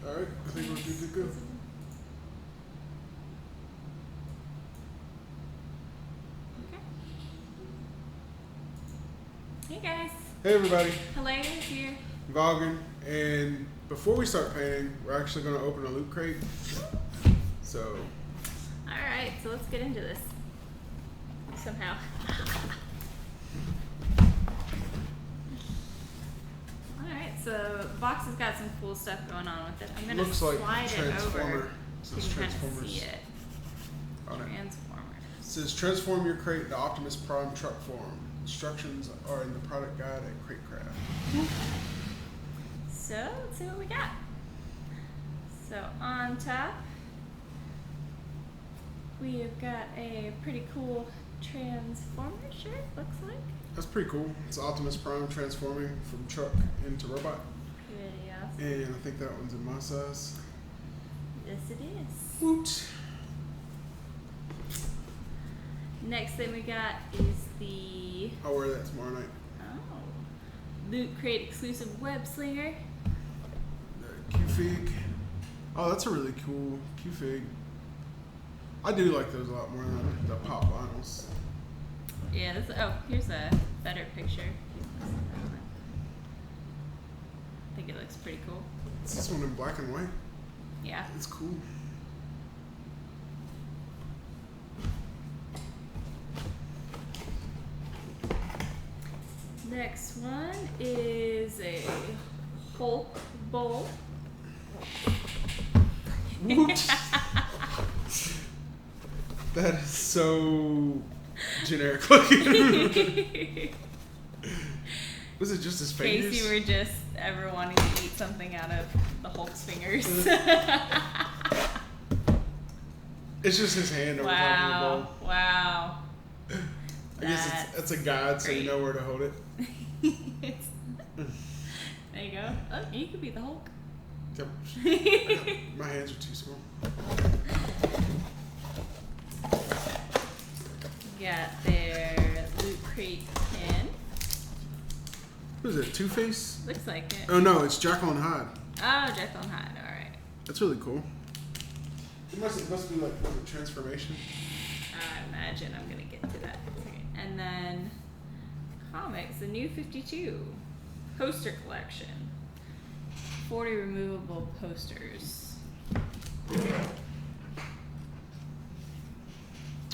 Alright, I think we're good to go. Okay. Hey guys. Hey everybody, Helena's here. Vaughan, and before we start painting, we're actually going to open a loot crate. So, Alright, so let's get into this. Somehow. Alright, so the box has got some cool stuff going on with it. I'm going to looks like slide it over Transformer. so It you says can kind of Transformers see it. on it. Transformer. It says transform your crate into Optimus Prime truck form. Instructions are in the product guide at Cratecraft. So let's see what we got. So on top, we have got a pretty cool Transformer shirt, looks like. That's pretty cool. It's Optimus Prime transforming from truck into robot. Pretty awesome. And I think that one's in my size. Yes, it is. Woot! Next thing we got is the I'll wear that tomorrow night. Loot Crate exclusive web slinger. The Q-Fig. Oh, that's a really cool Q-Fig. I do like those a lot more than the pop vinyls. Yeah, this, here's a better picture. I think it looks pretty cool. It's this one in black and white. Yeah. It's cool. Next one is a Hulk bowl. Woot! That is so generic looking. Was it just his In fingers? case you were just ever wanting to eat something out of the Hulk's fingers. It's just his hand over top of the bowl. Wow. I guess it's a guide so you great. know where to hold it. There you go. Oh, you could be the Hulk. Yep. My hands are too small. Got their Loot Crate pin. What is it, Two-Face? Looks like it. Oh no, it's Jekyll and Hyde. Oh, Jekyll and Hyde. All right. That's really cool. It must be like a transformation. I imagine I'm gonna get to that in a second. And then comics, the New 52 poster collection. 40 removable posters.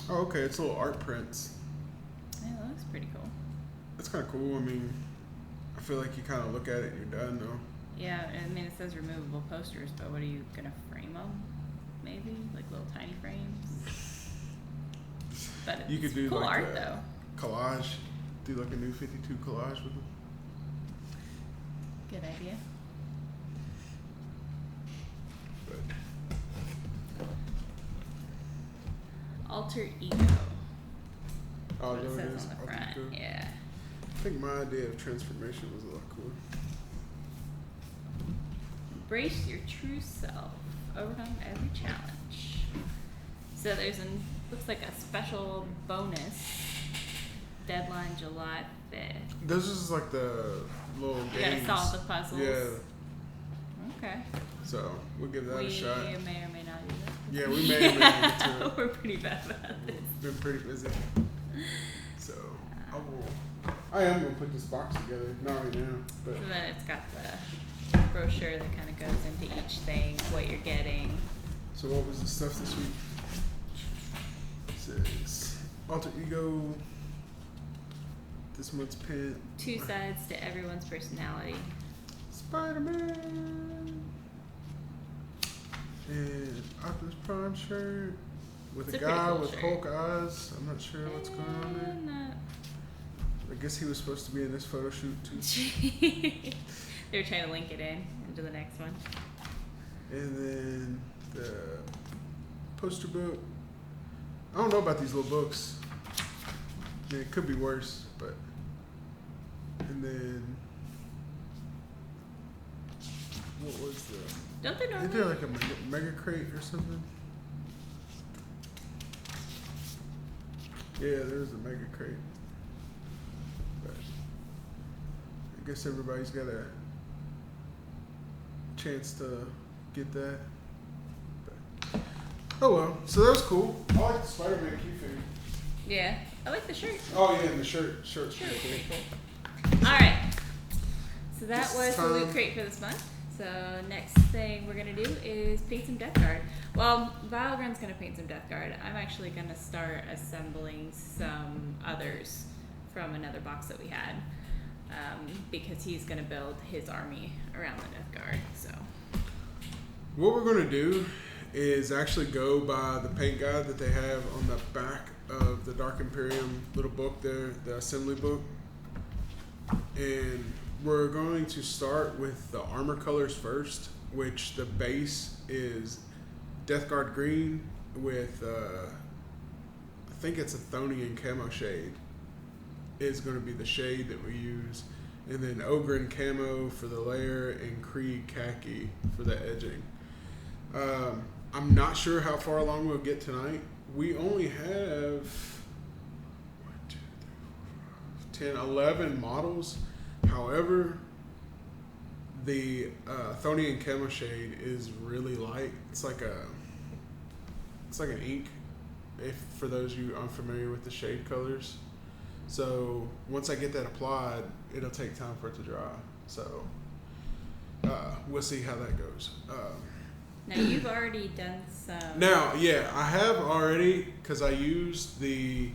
Oh, okay, it's little art prints. Yeah, that looks pretty cool. That's kind of cool. I mean, I feel like you kind of look at it and you're done though. Yeah, I mean it says removable posters, but what are you gonna frame them? Maybe like little tiny frames. But it's You could do cool like art a though. collage. Do like a New 52 collage with them. Good idea. But Alter Ego. oh, What it there it says is. on the I'll front. keep going. Yeah. I think my idea of transformation was a lot cooler. Embrace your true self. Overcome every challenge. So there's looks like a special bonus. Deadline July 5th. This is like the little You games. gotta solve the puzzles. Yeah, Okay. so we'll give that a shot. We may or may not do that. Yeah, we may or may not get to it. We're pretty bad about this. Been pretty busy. So I am gonna put this box together. Not right now, but So then it's got the brochure that kind of goes into each thing, what you're getting. so what was the stuff this week? It says Alter Ego. This month's pin. Two sides to everyone's personality. Spider-Man. And Optimus Prime shirt with It's a a pretty guy cool with shirt. Hulk eyes. I'm not sure what's going on there. And, I guess he was supposed to be in this photo shoot too. they were trying to link it into the next one. And then the poster book. I don't know about these little books. I mean, it could be worse, but. And then. What was the. Don't they Isn't normally? there like a mega crate or something? Yeah, there's a mega crate. But I guess everybody's got a chance to get that. But, oh well, so that was cool. I like the Spider-Man key figure. Yeah, I like the shirt. Oh yeah, and the shirt's Shirt's pretty cool. pretty cool. All right. So that Just was the Loot time. Crate for this month. So next thing we're gonna do is paint some Death Guard. Well, Vilegrun's gonna paint some Death Guard. I'm actually gonna start assembling some others from another box that we had, because he's gonna build his army around the Death Guard. So What we're gonna do is actually go by the paint guide that they have on the back of the Dark Imperium little book there, the assembly book. And we're going to start with the armor colors first, which the base is Death Guard green with, I think it's a Thonian camo shade is going to be the shade that we use. And then Ogren camo for the layer and Krieg khaki for the edging. I'm not sure how far along we'll get tonight. We only have 10, 11 models. However, the Thonian camo shade is really light. It's like an ink. If for those of you unfamiliar with the shade colors, so once I get that applied, it'll take time for it to dry. So we'll see how that goes. now you've already done some. Now, yeah, I have already, because I used the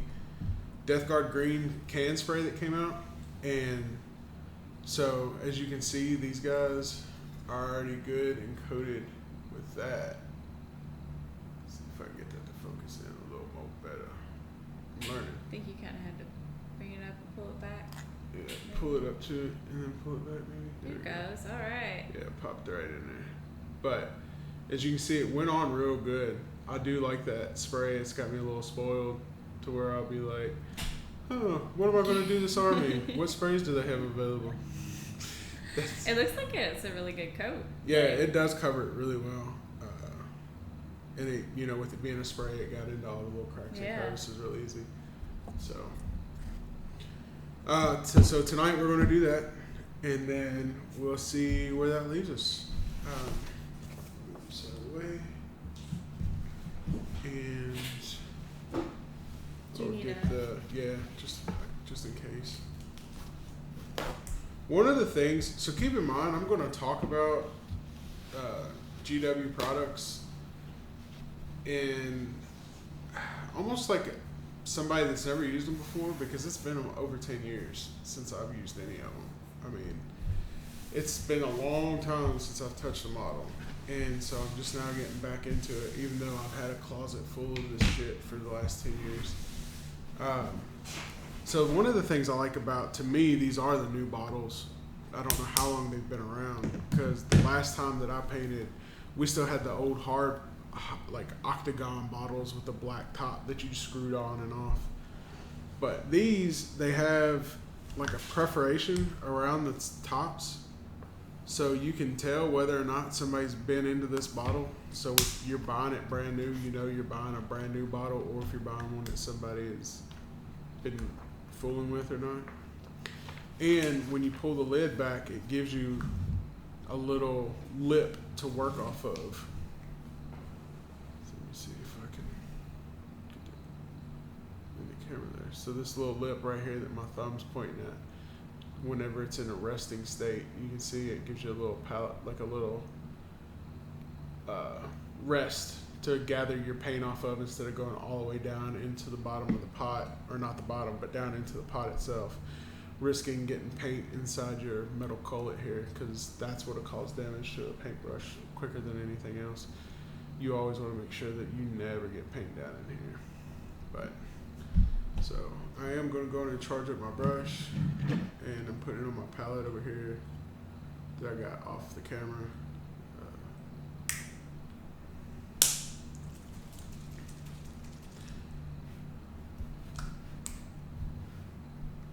Death Guard green can spray that came out, and so as you can see, these guys are already good and coated with that. Let's see if I can get that to focus in a little more better. I'm learning. I think you kind of had to bring it up and pull it back. Yeah, pull it up to it and then pull it back maybe. There it we go. goes. All right. Yeah, it popped right in there. But as you can see, it went on real good. I do like that spray. It's got me a little spoiled to where I'll be like, oh, what am I going to do this army? What sprays do they have available? It looks like it's a really good coat. Yeah, it does cover it really well. And it, you know, with it being a spray, it got into all the little cracks and crevices real easy. So, so tonight we're going to do that, and then we'll see where that leaves us. Move this out of the way, and Do you I'll need get the just in case. One of the things, so keep in mind, I'm going to talk about GW products in almost like somebody that's never used them before, because it's been over 10 years since I've used any of them. I mean, it's been a long time since I've touched a model, and so I'm just now getting back into it, even though I've had a closet full of this shit for the last 10 years. So one of the things I like about, to me, these are the new bottles. I don't know how long they've been around, because the last time that I painted, we still had the old hard, like octagon bottles with the black top that you screwed on and off. But these, they have like a perforation around the tops, so you can tell whether or not somebody's been into this bottle. So if you're buying it brand new, you know you're buying a brand new bottle, or if you're buying one that somebody has been fooling with or not. And when you pull the lid back, it gives you a little lip to work off of. So let me see if I can get it in the camera there. So this little lip right here that my thumb's pointing at, whenever it's in a resting state, you can see it gives you a little palette, like a little rest to gather your paint off of, instead of going all the way down into the bottom of the pot, or not the bottom, but down into the pot itself, risking getting paint inside your metal cullet here, because that's what will cause damage to a paintbrush quicker than anything else. You always want to make sure that you never get paint down in here. But so I am going to go in and charge up my brush, and I'm putting it on my palette over here that I got off the camera.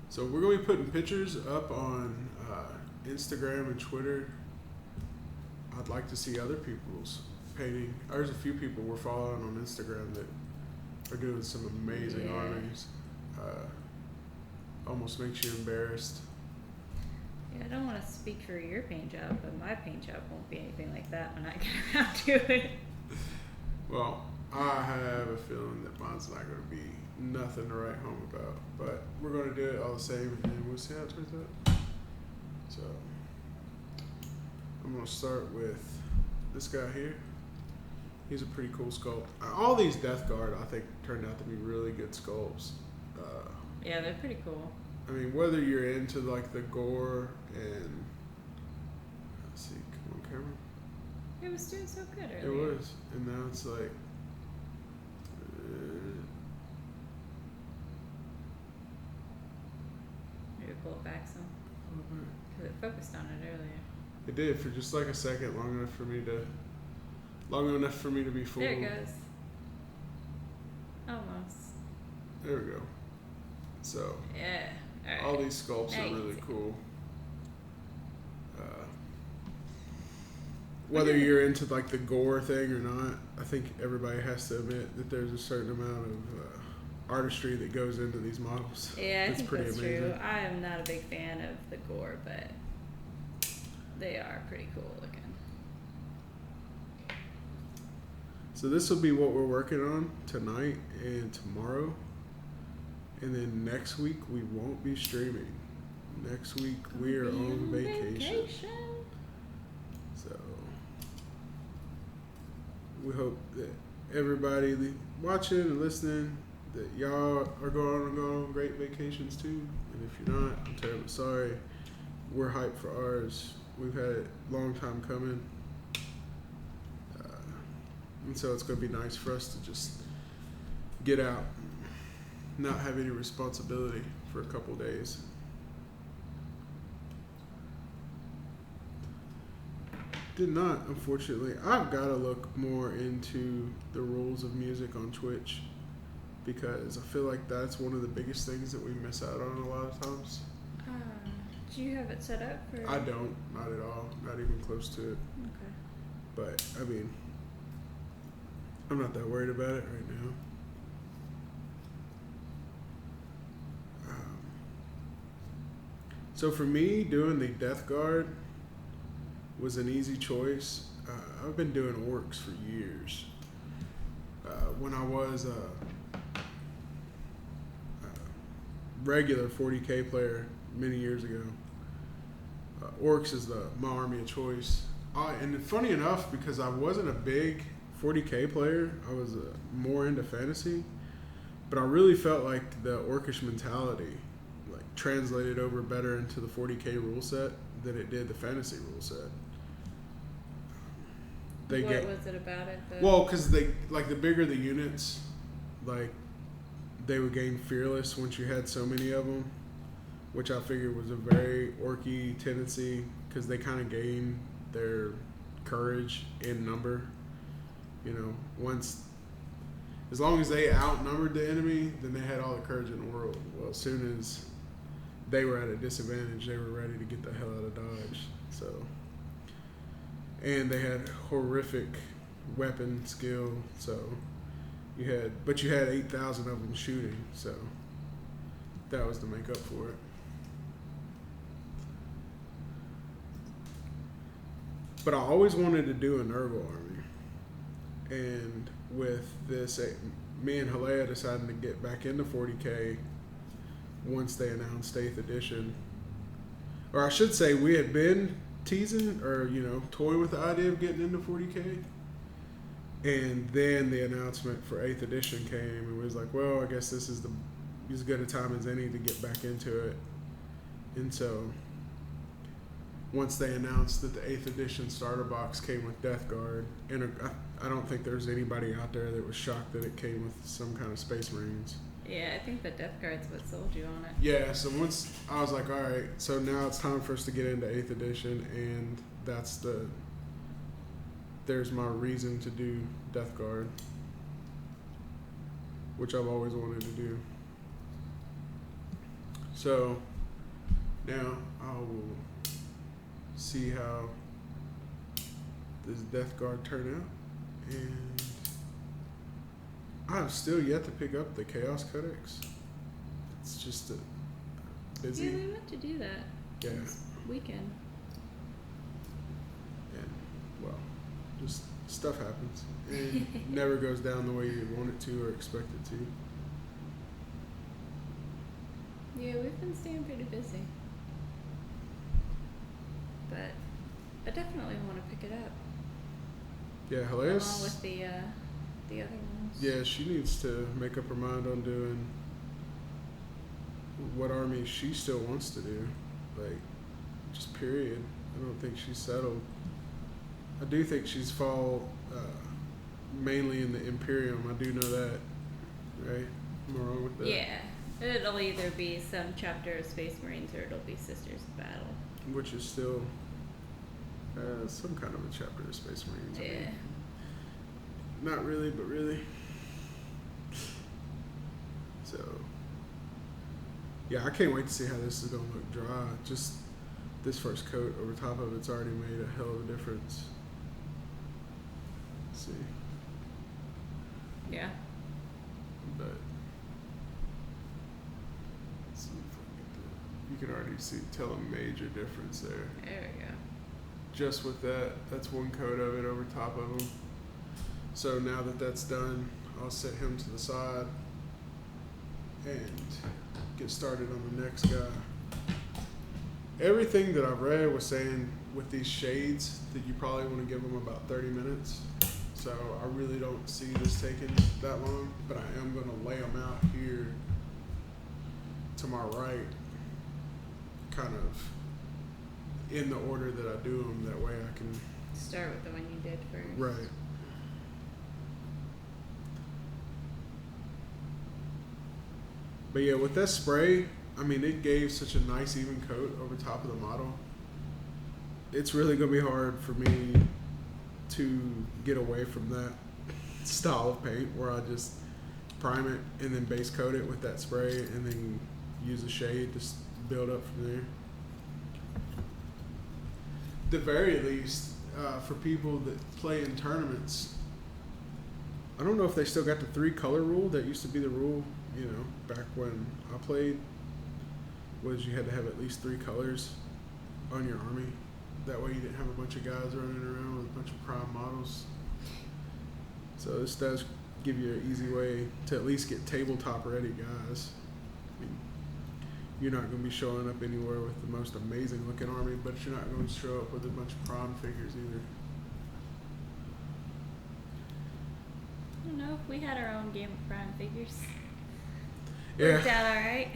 So we're going to be putting pictures up on Instagram and Twitter. I'd like to see other people's painting. There's a few people we're following on Instagram that are doing some amazing armies. Almost makes you embarrassed. Yeah, I don't want to speak for your paint job, but my paint job won't be anything like that when I get around to it. Well, I have a feeling that mine's not going to be nothing to write home about, but we're going to do it all the same, and we'll see how it turns out. So, I'm going to start with this guy here. He's a pretty cool sculpt. All these Death Guard, I think, turned out to be really good sculpts. Yeah, they're pretty cool. I mean, whether you're into like the gore and let's see, come on, camera. It was doing so good It earlier. was, and now it's like. Maybe pull it back some. Because it focused on it earlier. It did for just like a second, long enough for me to be fooled. There it goes. Almost. There we go. So Yeah. Alright. all these sculpts Now are you really can see. cool. Whether you're into like the gore thing or not, I think everybody has to admit that there's a certain amount of artistry that goes into these models. Yeah, I It's think pretty that's amazing. true. I am not a big fan of the gore, but they are pretty cool looking. So this will be what we're working on tonight and tomorrow. And then next week we won't be streaming. Next week we are on vacation. So we hope that everybody watching and listening, that y'all are going on great vacations too. And if you're not, I'm terribly sorry. We're hyped for ours. We've had it a long time coming. And so it's going to be nice for us to just get out, not have any responsibility for a couple days. Did not, unfortunately. I've got to look more into the rules of music on Twitch because I feel like that's one of the biggest things that we miss out on a lot of times. Do you have it set up for? I don't, not at all, not even close to it. Okay. But, I mean, I'm not that worried about it right now. So for me, doing the Death Guard was an easy choice. I've been doing orcs for years. When I was a regular 40K player many years ago, orcs is my army of choice. And funny enough, because I wasn't a big 40K player, I was more into fantasy, but I really felt like the orcish mentality like translated over better into the 40K rule set than it did the fantasy rule set. What was it about it? Well, because they like the bigger the units, like they would gain fearless once you had so many of them, which I figured was a very orky tendency because they kind of gain their courage in number. You know, as long as they outnumbered the enemy, then they had all the courage in the world. Well, as soon as they were at a disadvantage, they were ready to get the hell out of Dodge. So, and they had horrific weapon skill. So you had 8,000 of them shooting. So that was to make up for it. But I always wanted to do a Nurgle army. And with this, me and Halea decided to get back into 40K once they announced 8th edition. Or I should say, we had been teasing or, toying with the idea of getting into 40K. And then the announcement for 8th edition came, and we was like, well, I guess this is as good a time as any to get back into it. And so once they announced that the 8th edition starter box came with Death Guard, and I don't think there's anybody out there that was shocked that it came with some kind of Space Marines. Yeah, I think the Death Guard's what sold you on it. Yeah, so once I was like, all right, so now it's time for us to get into 8th edition, and there's my reason to do Death Guard, which I've always wanted to do. So now I will see how this Death Guard turn out, and I've still yet to pick up the Chaos Codex. It's just busy. Yeah, we meant to do that. Yeah. We can. And, well, just stuff happens. And it never goes down the way you want it to or expect it to. Yeah, we've been staying pretty busy. But I definitely want to pick it up. Yeah, Along Hilaris. with the other ones. Yeah, she needs to make up her mind on doing what army she still wants to do. Like, just period. I don't think she's settled. I do think she's fall mainly in the Imperium. I do know that. Right? Am I wrong with that? Yeah. It'll either be some chapter of Space Marines or it'll be Sisters of Battle. Which is still some kind of a chapter of Space Marines. I Yeah. mean, not really, but really. So, yeah, I can't wait to see how this is going to look dry. Just this first coat over top of it's already made a hell of a difference. Let's see. Yeah. But let's see if I can get that. You can already tell a major difference there. There we go. Just with that's one coat of it over top of him. So now that that's done, I'll set him to the side and get started on the next guy. Everything that I've read was saying with these shades that you probably want to give them about 30 minutes. So I really don't see this taking that long, but I am going to lay them out here to my right, kind of in the order that I do them. That way I can... Start with the one you did first. Right. But yeah, with that spray, I mean, it gave such a nice even coat over top of the model. It's really going to be hard for me to get away from that style of paint where I just prime it and then base coat it with that spray and then use a shade to build up from there. The very least, for people that play in tournaments, I don't know if they still got the 3-color rule. That used to be the rule, you know, back when I played, was you had to have at least 3 colors on your army. That way you didn't have a bunch of guys running around with a bunch of prime models. So this does give you an easy way to at least get tabletop ready guys. I mean, you're not going to be showing up anywhere with the most amazing looking army, but you're not going to show up with a bunch of prime figures either. I don't know if we had our own game of Prime figures. Yeah. Worked out alright.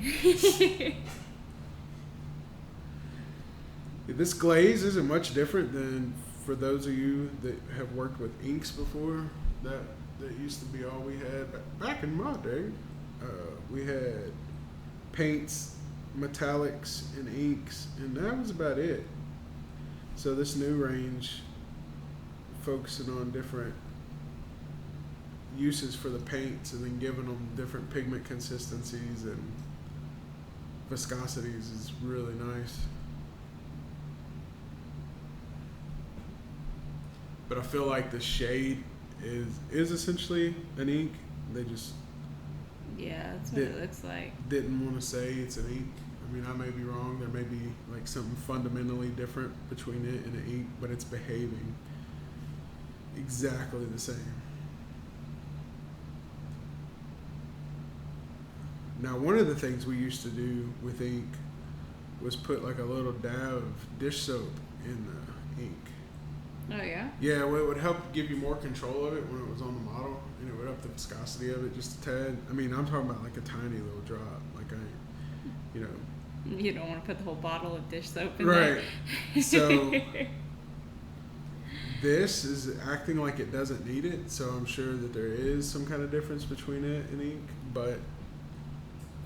This glaze isn't much different than for those of you that have worked with inks before. That used to be all we had. Back in my day, we had paints, metallics, and inks, and that was about it. So this new range, focusing on different uses for the paints and then giving them different pigment consistencies and viscosities is really nice. But I feel like the shade is essentially an ink. They just Yeah, that's what it looks like. didn't want to say it's an ink. I mean, I may be wrong. There may be like something fundamentally different between it and an ink, but it's behaving exactly the same. Now, one of the things we used to do with ink was put like a little dab of dish soap in the ink. Oh yeah? Yeah, well, it would help give you more control of it when it was on the model, and it would up the viscosity of it just a tad. I mean, I'm talking about like a tiny little drop, like you know. You don't want to put the whole bottle of dish soap in Right. there. So this is acting like it doesn't need it, so I'm sure that there is some kind of difference between it and ink, but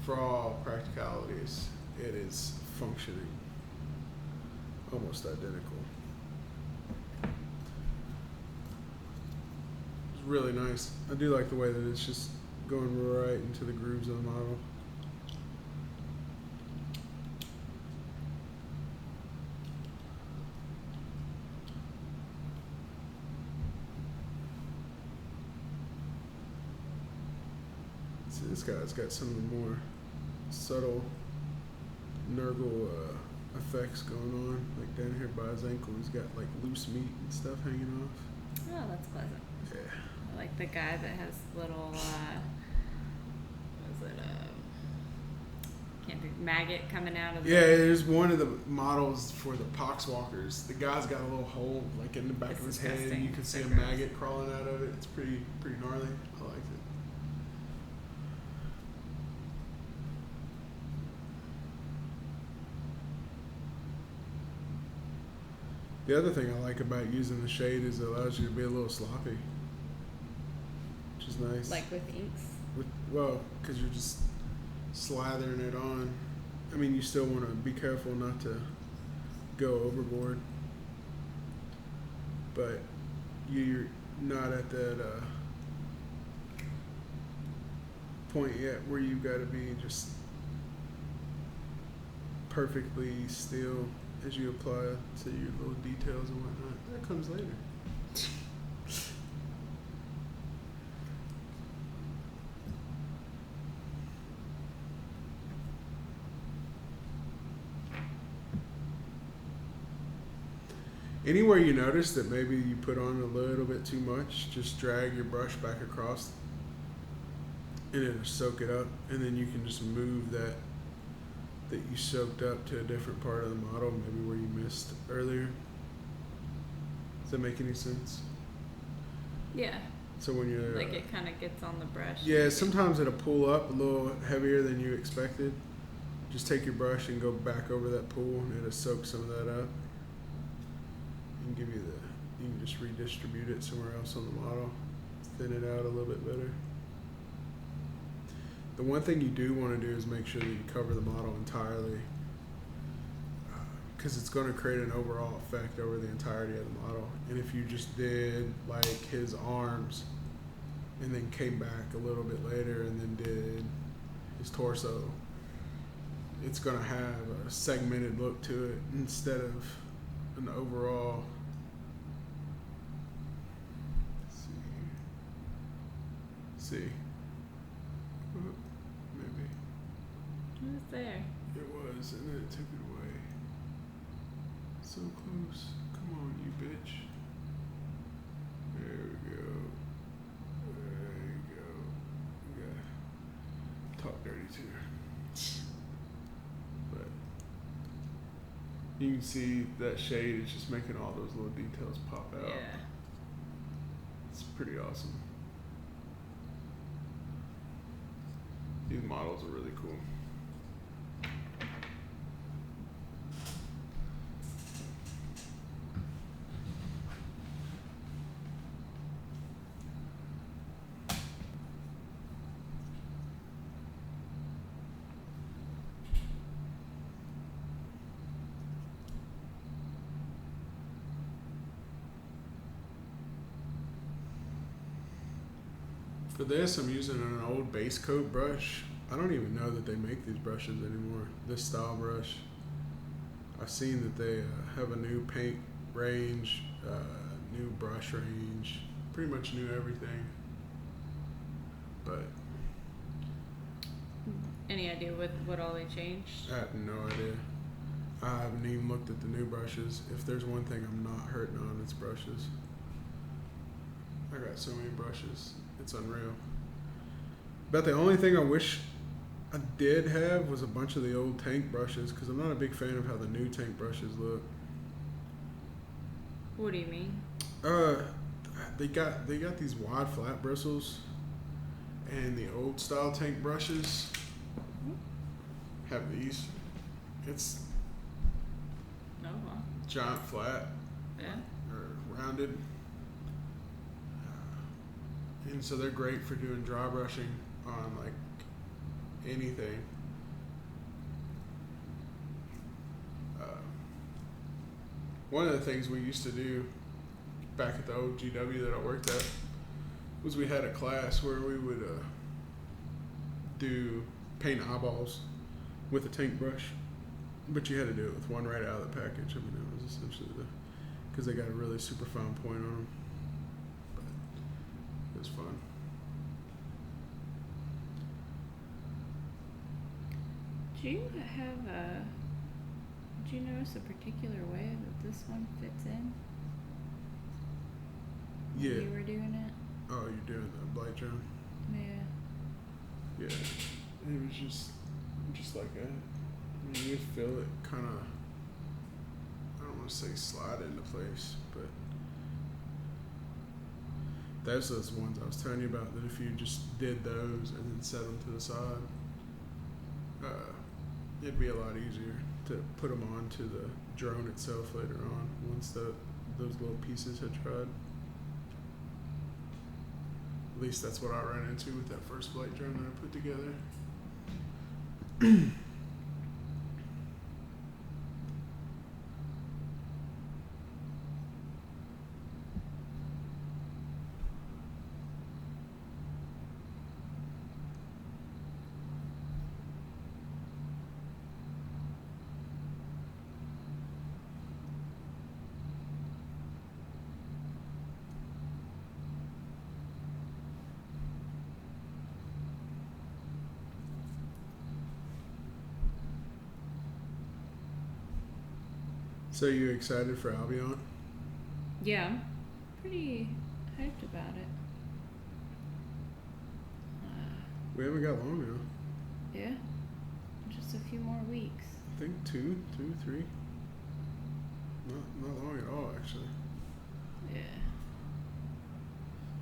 for all practicalities, it is functioning almost identical. It's really nice. I do like the way that it's just going right into the grooves of the model. See, this guy's got some of the more subtle Nurgle effects going on. Like down here by his ankle, he's got like loose meat and stuff hanging off. Oh, that's pleasant. Yeah. I like the guy that has little, what is it, can't think, maggot coming out of the... Yeah, there's one of the models for the poxwalkers. The guy's got a little hole like in the back It's of his head, and disgusting. you can see a They're gross. maggot crawling out of it. It's pretty gnarly. I liked it. The other thing I like about using the shade is it allows you to be a little sloppy, which is nice. Like with inks? Well, because you're just slathering it on. I mean, you still want to be careful not to go overboard, but you're not at that point yet where you've got to be just perfectly still as you apply to your little details and whatnot. That comes later. Anywhere you notice that maybe you put on a little bit too much, just drag your brush back across and it'll soak it up, and then you can just move that you soaked up to a different part of the model, maybe where you missed earlier. Does that make any sense? Yeah. So when you're Like it kind of gets on the brush. yeah, sometimes it'll pull up a little heavier than you expected. Just take your brush and go back over that pool, and it'll soak some of that up. And give you you can just redistribute it somewhere else on the model, thin it out a little bit better. The one thing you do want to do is make sure that you cover the model entirely, because it's going to create an overall effect over the entirety of the model. And if you just did like his arms and then came back a little bit later and then did his torso, it's going to have a segmented look to it instead of an overall. Let's see. Maybe. It was there. It was, and then it took it away. So close. Come on, you bitch. There we go. There you go. We gotta talk dirty to her. But you can see that shade is just making all those little details pop out. Yeah. It's pretty awesome. These models are really cool. For this, I'm using an old base coat brush. I don't even know that they make these brushes anymore. This style brush. I've seen that they have a new paint range, new brush range, pretty much new everything. But Any idea what all they changed? I have no idea. I haven't even looked at the new brushes. If there's one thing I'm not hurting on, it's brushes. I got so many brushes. It's unreal. But the only thing I wish I did have was a bunch of the old tank brushes, because I'm not a big fan of how the new tank brushes look. What do you mean? They got these wide flat bristles, and the old style tank brushes have these. It's Oh, well. giant flat Yeah. or rounded, and so they're great for doing dry brushing on like anything. One of the things we used to do back at the old GW that I worked at was we had a class where we would do paint eyeballs with a tank brush, but you had to do it with one right out of the package. I mean, it was essentially because they got a really super fine point on them. But it was fun. Do you have a Did you notice a particular way that this one fits in? When Yeah. you were doing it? Oh, you're doing the blight drone? Yeah. Yeah. It was just like a, I mean, you feel it kind of, I don't want to say slide into place, but those are those ones I was telling you about, that if you just did those and then set them to the side, it'd be a lot easier to put them onto the drone itself later on once those little pieces had dried. At least that's what I ran into with that first blight drone that I put together. So you excited for Albion? Yeah, I'm pretty hyped about it. We haven't got long now. Yeah, just a few more weeks. I think two, 3. Not long at all, actually. Yeah.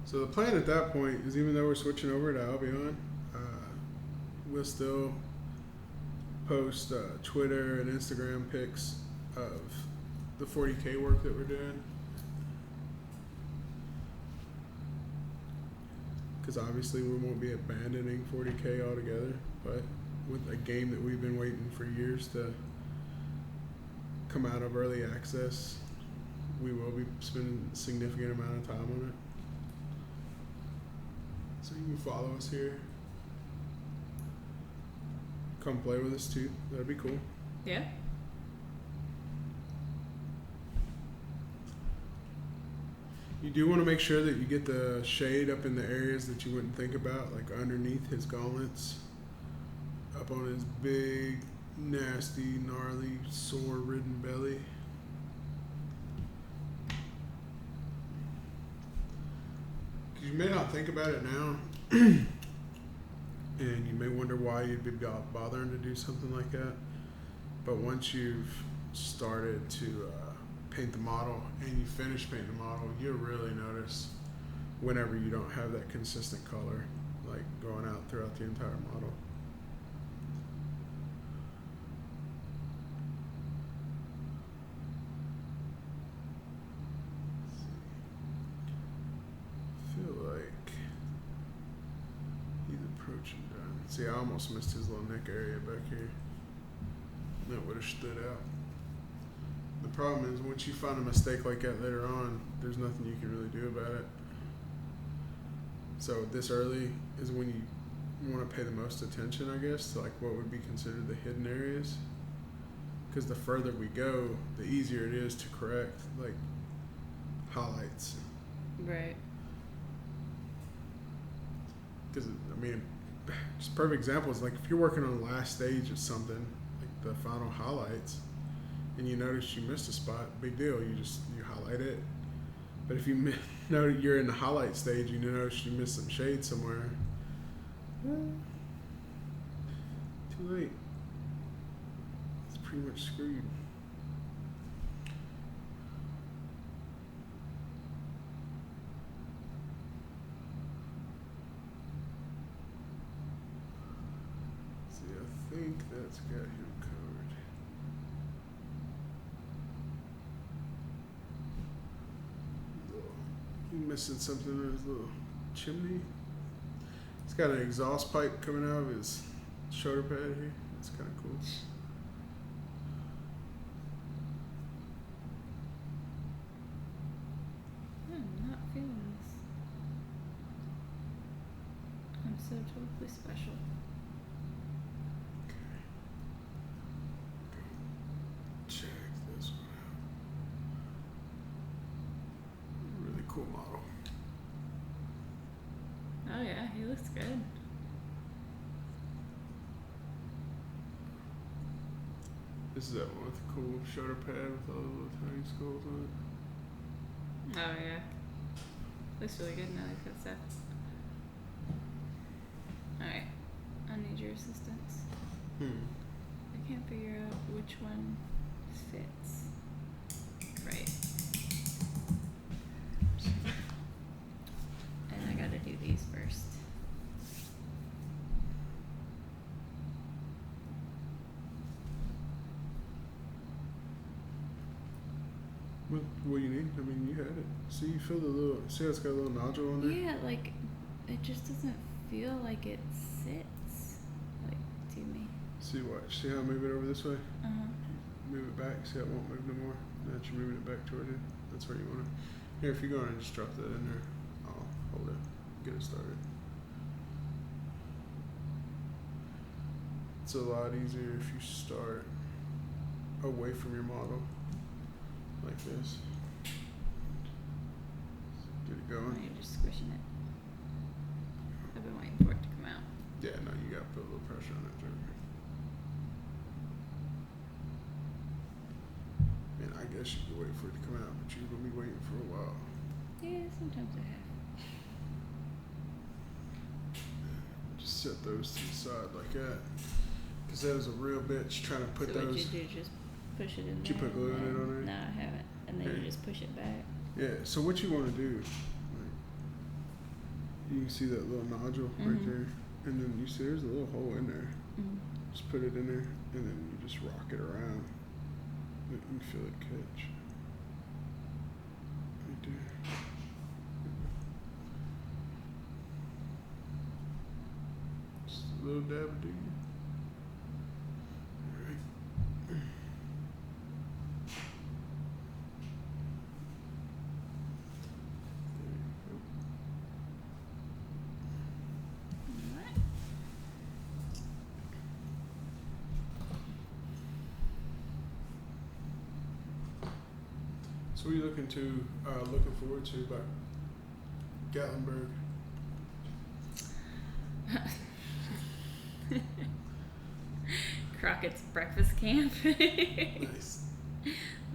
So the plan at that point is, even though we're switching over to Albion, we'll still post Twitter and Instagram pics of the 40K work that we're doing. Because obviously we won't be abandoning 40K altogether, but with a game that we've been waiting for years to come out of early access, we will be spending a significant amount of time on it. So you can follow us here. Come play with us too. That'd be cool. Yeah. You do want to make sure that you get the shade up in the areas that you wouldn't think about, like underneath his gauntlets, up on his big, nasty, gnarly, sore-ridden belly. Because you may not think about it now, and you may wonder why you'd be bothering to do something like that. But once you've started to paint the model and you finish painting the model, you'll really notice whenever you don't have that consistent color, like going out throughout the entire model. Feel like he's approaching done. See, I almost missed his little neck area back here. That would have stood out. The problem is, once you find a mistake like that later on, there's nothing you can really do about it. So this early is when you want to pay the most attention, I guess, to like what would be considered the hidden areas. Because the further we go, the easier it is to correct like highlights. Right. Because I mean, just a perfect example is like if you're working on the last stage of something, like the final highlights, and you notice you missed a spot, big deal. You highlight it. But if you know you're in the highlight stage, you notice you missed some shade somewhere. Too late. It's pretty much screwed. See, I think that's got him covered. He's missing something in his little chimney. He's got an exhaust pipe coming out of his shoulder pad here. That's kind of cool. I'm not feeling this. I'm so totally special. Check this one out. Really cool model. Oh yeah, he looks good. This is that one with the cool shoulder pad with all the little tiny skulls on it. Oh yeah. Looks really good now they've got stuff. Alright. I need your assistance. I can't figure out which one fits. Right. And I gotta do these first. What do you need? I mean, you had it. See, you feel the little. See how it's got a little nodule on there? Yeah, like it just doesn't feel like it sits like to me. See what? See how I move it over this way? Uh-huh. Move it back. See how it won't move no more? Now that you're moving it back toward it. That's where you want it. Here, if you go on and just drop that in there, I'll hold it. Get it started. It's a lot easier if you start away from your model. Like this. Get it Now going. you're just squishing it. I've been waiting for it to come out. Yeah, no, you gotta put a little pressure on it, Joker. And I guess you could wait for it to come out, but you're gonna be waiting for a while. Yeah, sometimes I have. Just set those to the side like that. Cause that was a real bitch trying to put So those. what'd you do? Just push it in Did you there? put glue in and it then- already? No, I haven't. And then Okay. you just push it back. Yeah. So what you want to do? Like, you can see that little nodule right Mhm. there, and then you see there's a little hole in there. Mm. Just put it in there, and then you just rock it around. You can feel it catch. Right there. Just a little dab of do. Alright. There you go. Alright. So what are you looking forward to about Gatlinburg? Crockett's breakfast camp. Nice.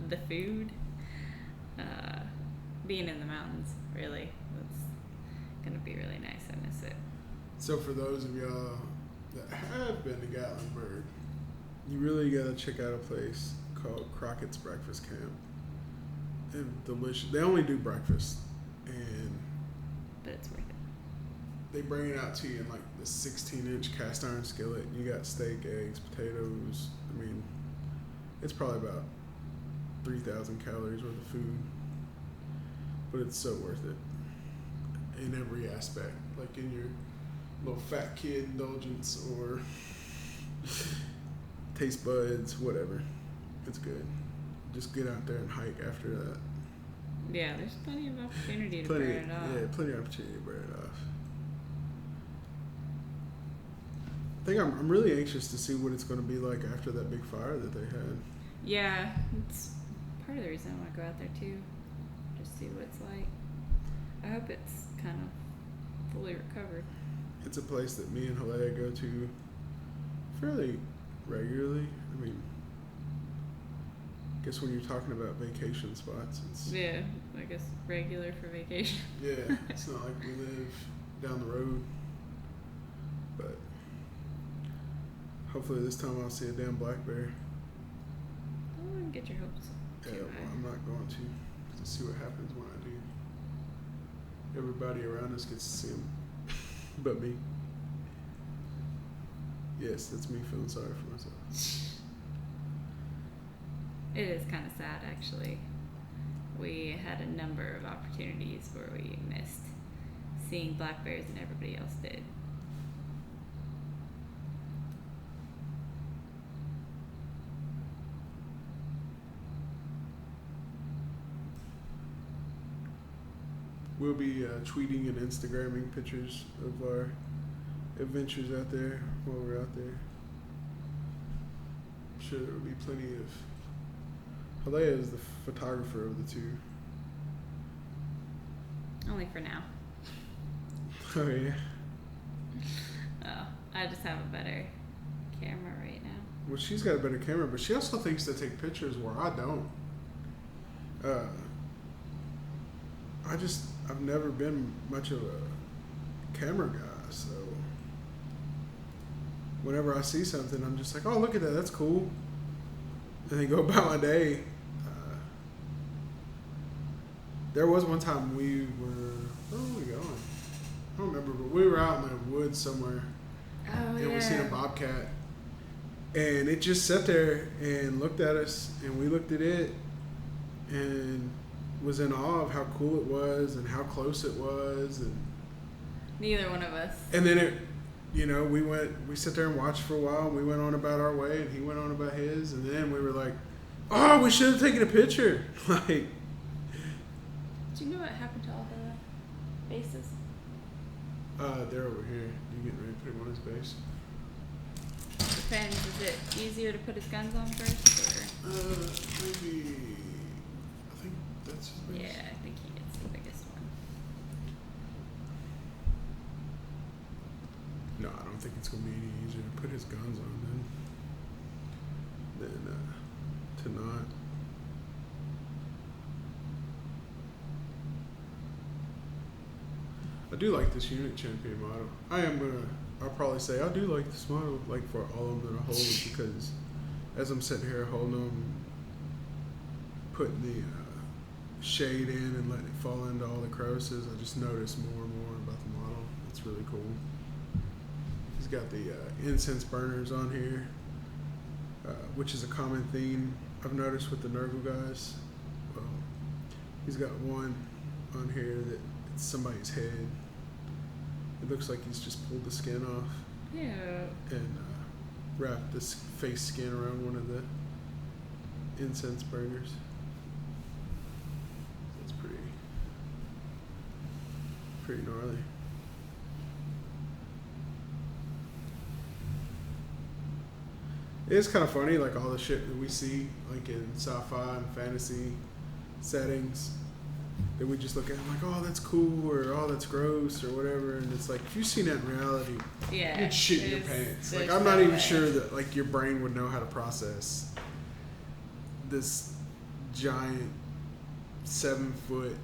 The food. Being in the mountains, really. That's gonna be really nice. I miss it. So for those of y'all that have been to Gatlinburg, you really gotta check out a place called Crockett's Breakfast Camp. And delicious. They only do breakfast, and But it's worth it. they bring it out to you in like the 16-inch cast iron skillet. You got steak, eggs, potatoes. I mean, it's probably about 3,000 calories worth of food, but it's so worth it in every aspect. Like in your little fat kid indulgence or taste buds, whatever. It's good. Just get out there and hike after that. Yeah, there's plenty of opportunity to Plenty, burn it off. yeah, plenty of opportunity to burn it off. I think I'm really anxious to see what it's going to be like after that big fire that they had. Yeah, it's part of the reason I want to go out there too. Just see what it's like. I hope it's kind of fully recovered. It's a place that me and Halea go to fairly regularly. I mean, I guess when you're talking about vacation spots, it's Yeah, I guess regular for vacation. yeah, it's not like we live down the road. But hopefully this time I'll see a damn black bear. I wouldn't get your hopes Yeah, too well, high. I'm not going to see what happens when I do. Everybody around us gets to see him, but me. Yes, that's me feeling sorry for myself. It is kind of sad, actually. We had a number of opportunities where we missed seeing black bears and everybody else did. We'll be tweeting and Instagramming pictures of our adventures out there while we're out there. I'm sure there will be plenty of. Halea is the photographer of the two. Only for now. Oh yeah. Oh, I just have a better camera right now. Well, she's got a better camera, but she also thinks to take pictures where I don't. I've never been much of a camera guy, so whenever I see something, I'm just like, oh, look at that, that's cool. And then go about my day. There was one time where were we going? I don't remember, but we were out in the woods somewhere. Oh, And we seen a bobcat. And it just sat there and looked at us, and we looked at it and was in awe of how cool it was and how close it was. And Neither one of us. and then it, we sat there and watched for a while, and we went on about our way, and he went on about his, and then we were like, oh, we should have taken a picture. Like, Do you know what happened to all the bases? they're over here. You getting ready to put him on his base? Depends. Is it easier to put his guns on first, or? Maybe. I think that's his base. Yeah, I think he gets the biggest one. No, I don't think it's gonna be any easier to put his guns on than to not. I do like this unit champion model. I'll probably say I do like this model, like for all of them that I hold, because as I'm sitting here holding them, putting the shade in and letting it fall into all the crevices, I just notice more and more about the model. It's really cool. He's got the incense burners on here, which is a common theme I've noticed with the Nurgle guys. Well, he's got one on here that it's somebody's head. It looks like he's just pulled the skin off Yeah. and wrapped this face skin around one of the incense burners. It's pretty gnarly. It's kind of funny, like all the shit that we see, like in sci-fi and fantasy settings, that we just look at and like, oh, that's cool, or oh, that's gross, or whatever. And it's like, if you've seen that in reality, Yeah. you'd shit in your there's- pants. Like, there's I'm not no even way. sure that like your brain would know how to process this giant 7 foot,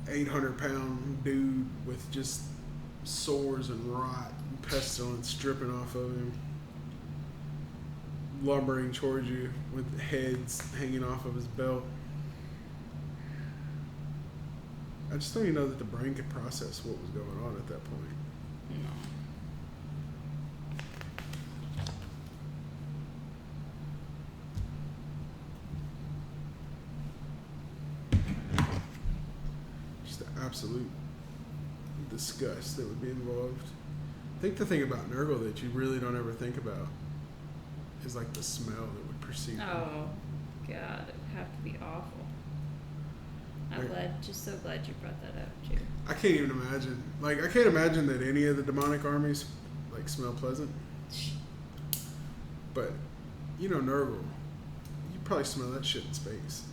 800-pound dude with just sores and rot and pestilence dripping off of him, lumbering towards you with heads hanging off of his belt. I just don't even know that the brain could process what was going on at that point. No. Just the absolute disgust that would be involved. I think the thing about Nurgle that you really don't ever think about is like the smell that would precede them. Oh, God, it would have to be awful. I'm just so glad you brought that up, too. I can't even imagine. Like, I can't imagine that any of the demonic armies like smell pleasant. But Nurgle, you probably smell that shit in space.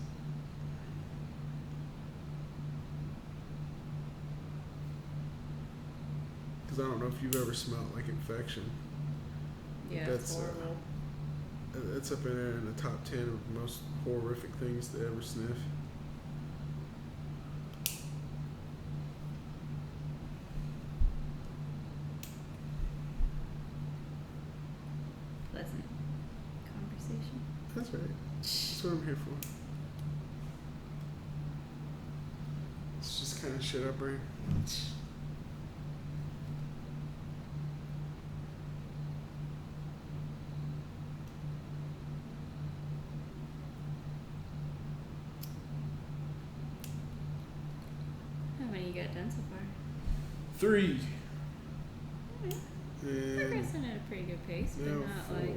Because I don't know if you've ever smelled like infection. Yeah, That's, it's horrible. It's up in there in the top 10 of most horrific things to ever sniff. Pleasant conversation. That's right. That's what I'm here for. It's just kind of shit I bring. How many you got done so far? 3. Alright. And Progressing at a pretty good pace, but now not 4. like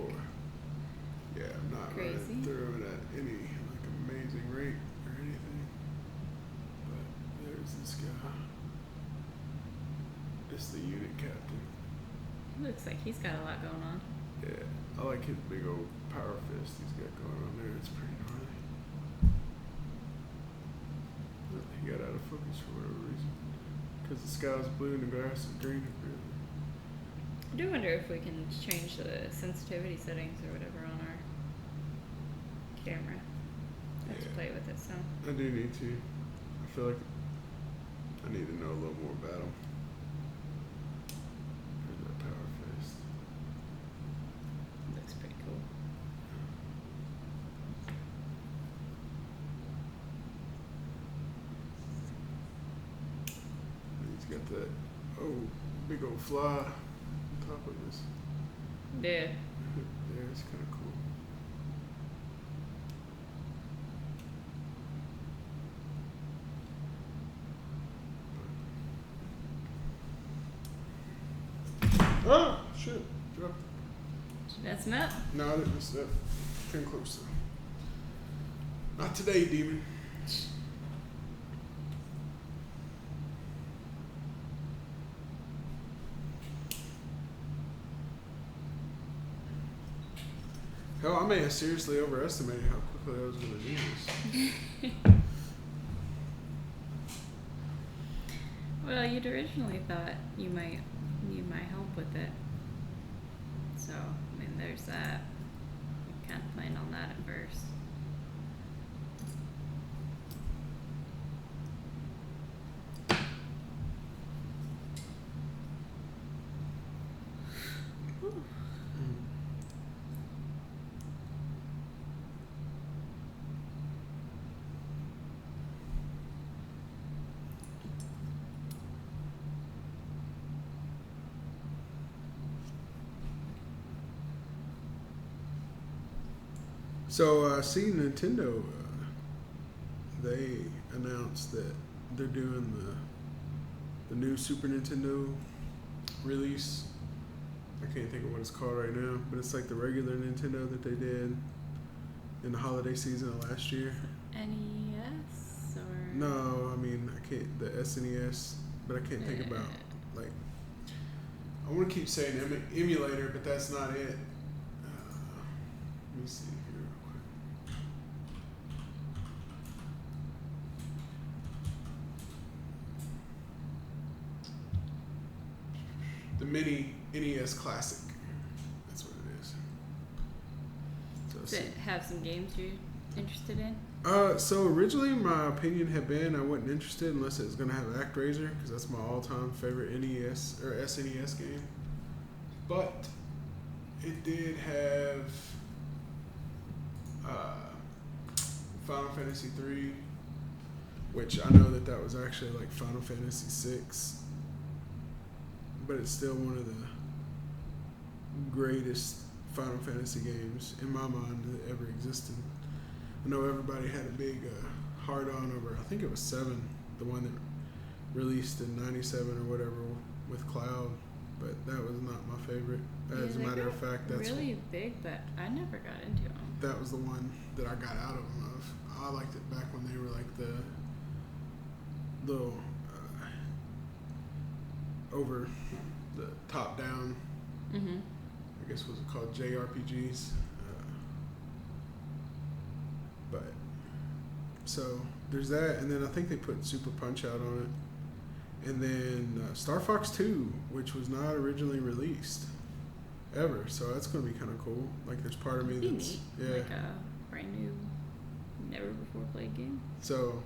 Yeah, I'm not crazy. running through it at any like amazing rate or anything. But there's this guy. It's the unit captain. looks like he's got a lot going on. Yeah, I like his big old power fist he's got going on there. It's pretty gnarly. He got out of focus for whatever reason. Because the sky was blue and the grass is green. Really. I do wonder if we can change the sensitivity settings or whatever on our camera. I have to Yeah. play with it some. I do need to. I feel like I need to know a little more about them. There's that power fist. Looks pretty cool. And he's got that big old fly on top of this. Yeah. Yeah, it's kind of cool. Oh shit! Dropped it. Did that smell? No, I didn't miss that. Came close though. Not today, demon. Hell, I may have seriously overestimated how quickly I was going to do this. Well, you'd originally thought you might need my help with it. So, I mean, there's that. I kind of planned on that at first. Whew. So, see, Nintendo, they announced that they're doing the new Super Nintendo release. I can't think of what it's called right now, but it's like the regular Nintendo that they did in the holiday season of last year. NES or No, I mean I can't. The SNES, but I can't think about like. I want to keep saying emulator, but that's not it. Let me see here real quick. The mini NES Classic. That's what it is. So, Does it have some games you're interested in? So originally my opinion had been I wasn't interested unless it was going to have ActRaiser because that's my all-time favorite NES or SNES game. But it did have Final Fantasy 3, which I know that was actually like Final Fantasy 6, but it's still one of the greatest Final Fantasy games in my mind that ever existed. I know everybody had a big hard-on over, I think it was 7, the one that released in 97 or whatever with Cloud, but that was not my favorite. As a matter of fact, that's really big, but I never got into them. that was the one that I got out of them of. I liked it back when they were like the little over the top down. Mm-hmm. I guess was it called JRPGs. But so there's that, and then I think they put Super Punch Out on it, and then Star Fox 2, which was not originally released ever. So that's gonna be kind of cool. Like there's part of me That'd be that's neat. Like a brand new, never before played game. So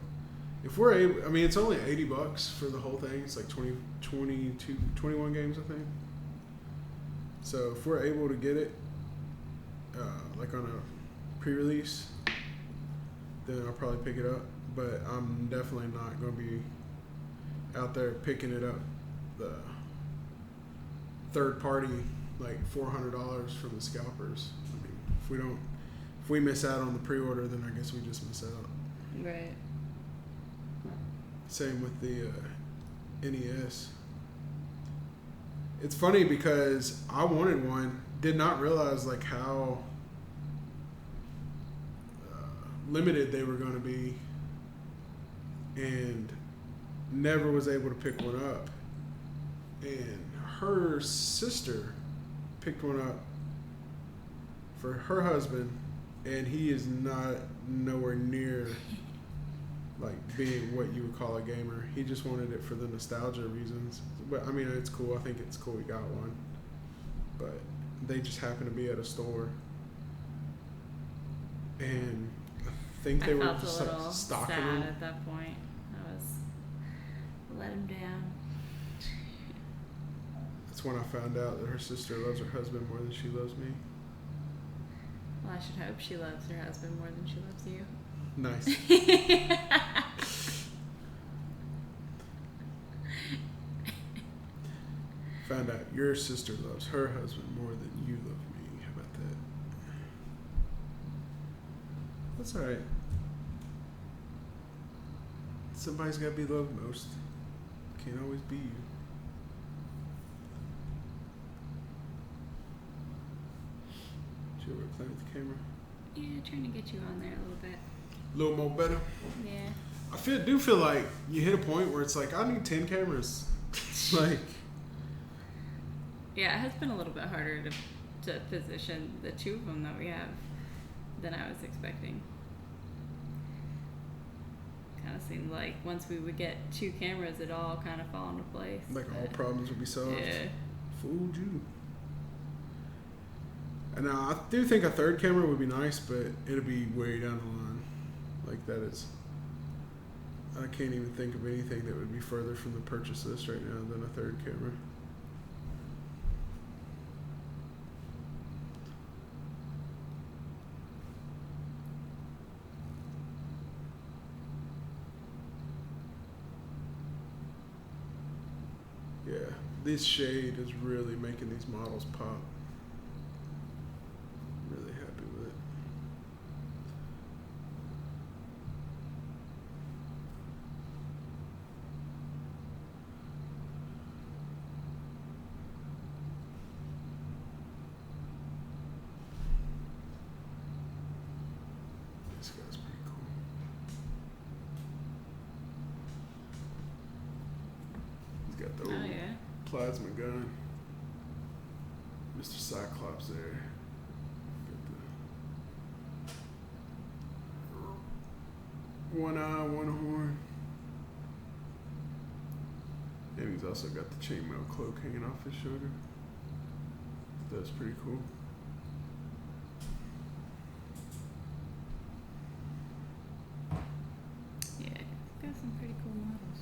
if we're able, I mean, it's only $80 for the whole thing. It's like 21 games, I think. So if we're able to get it, like on a pre-release, then I'll probably pick it up. But I'm definitely not going to be out there picking it up the third party, like $400 from the scalpers. I mean, if we miss out on the pre-order, then I guess we just miss out. Right. Same with the NES. It's funny because I wanted one, did not realize like how limited they were going to be, and never was able to pick one up. And her sister picked one up for her husband, and he is not nowhere near like being what you would call a gamer. He just wanted it for the nostalgia reasons. But I mean, it's cool. I think it's cool he got one. but they just happened to be at a store, and I think they I were felt a just little like stocking sad them. at that point. I was let him down. That's when I found out that her sister loves her husband more than she loves me. Well, I should hope she loves her husband more than she loves you. Nice. Found out your sister loves her husband more than you love me. How about that? That's alright. Somebody's got to be loved most. Can't always be you. Did you ever play with the camera? Yeah, trying to get you on there a little bit. A little more better. Yeah. I do feel like you hit a point where it's like I need 10 cameras. Like, Yeah, it has been a little bit harder to position the two of them that we have than I was expecting. Kind of seemed like once we would get 2 cameras, it all kind of fall into place. all problems would be solved. Yeah. Fooled you. And I do think a third camera would be nice, but it'll be way down the line. Like that is. I can't even think of anything that would be further from the purchase list right now than a third camera. Yeah, this shade is really making these models pop. Really happy with it. This guy's pretty cool. He's got the Oh old yeah. plasma gun. Mr. Cyclops there. Got the one eye, one horn. And he's also got the chainmail cloak hanging off his shoulder. That's pretty cool. Yeah, it's got some pretty cool models.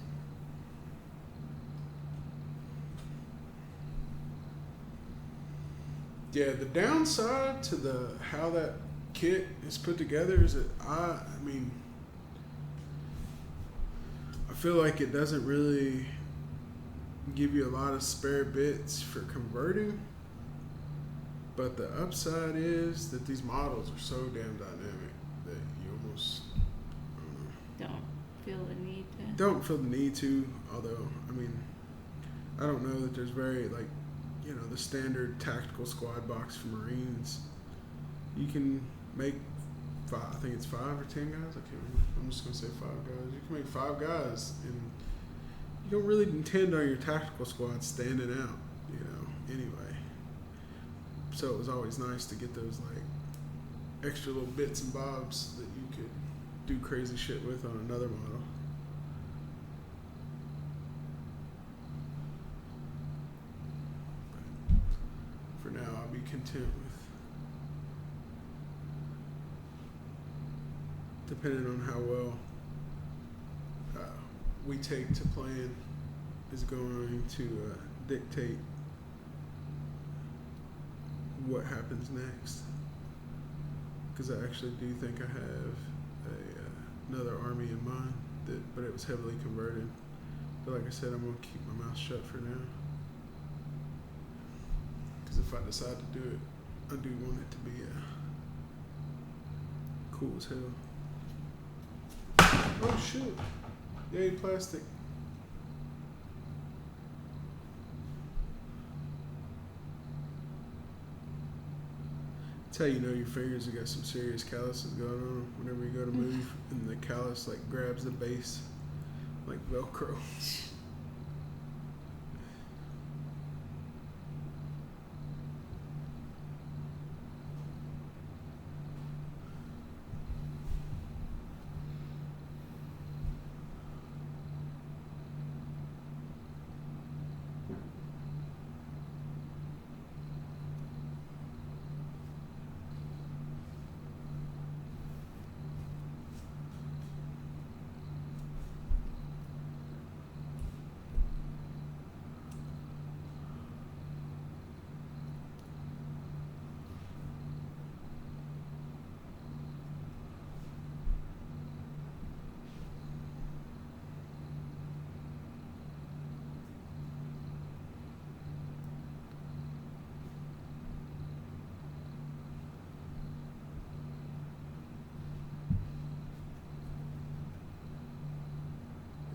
Yeah, the downside to the how that kit is put together is that I mean, I feel like it doesn't really give you a lot of spare bits for converting. But the upside is that these models are so damn dynamic that you almost Don't feel the need to. don't feel the need to. Although, I mean, I don't know that there's very the standard tactical squad box for Marines. You can make 5. I think it's 5 or 10 guys. I can't remember. I'm just gonna say 5 guys. You can make 5 guys, and you don't really intend on your tactical squad standing out, anyway. So it was always nice to get those extra little bits and bobs that you could do crazy shit with on another model. For now, I'll be content with, depending on how well we take to playing, is going to dictate what happens next. Because I actually do think I have another army in mind, but it was heavily converted. But like I said, I'm going to keep my mouth shut for now. Because if I decide to do it, I do want it to be cool as hell. Oh shit. Yay, plastic. That's how you know your fingers have got some serious calluses going on whenever you go to move and the callus grabs the base like Velcro.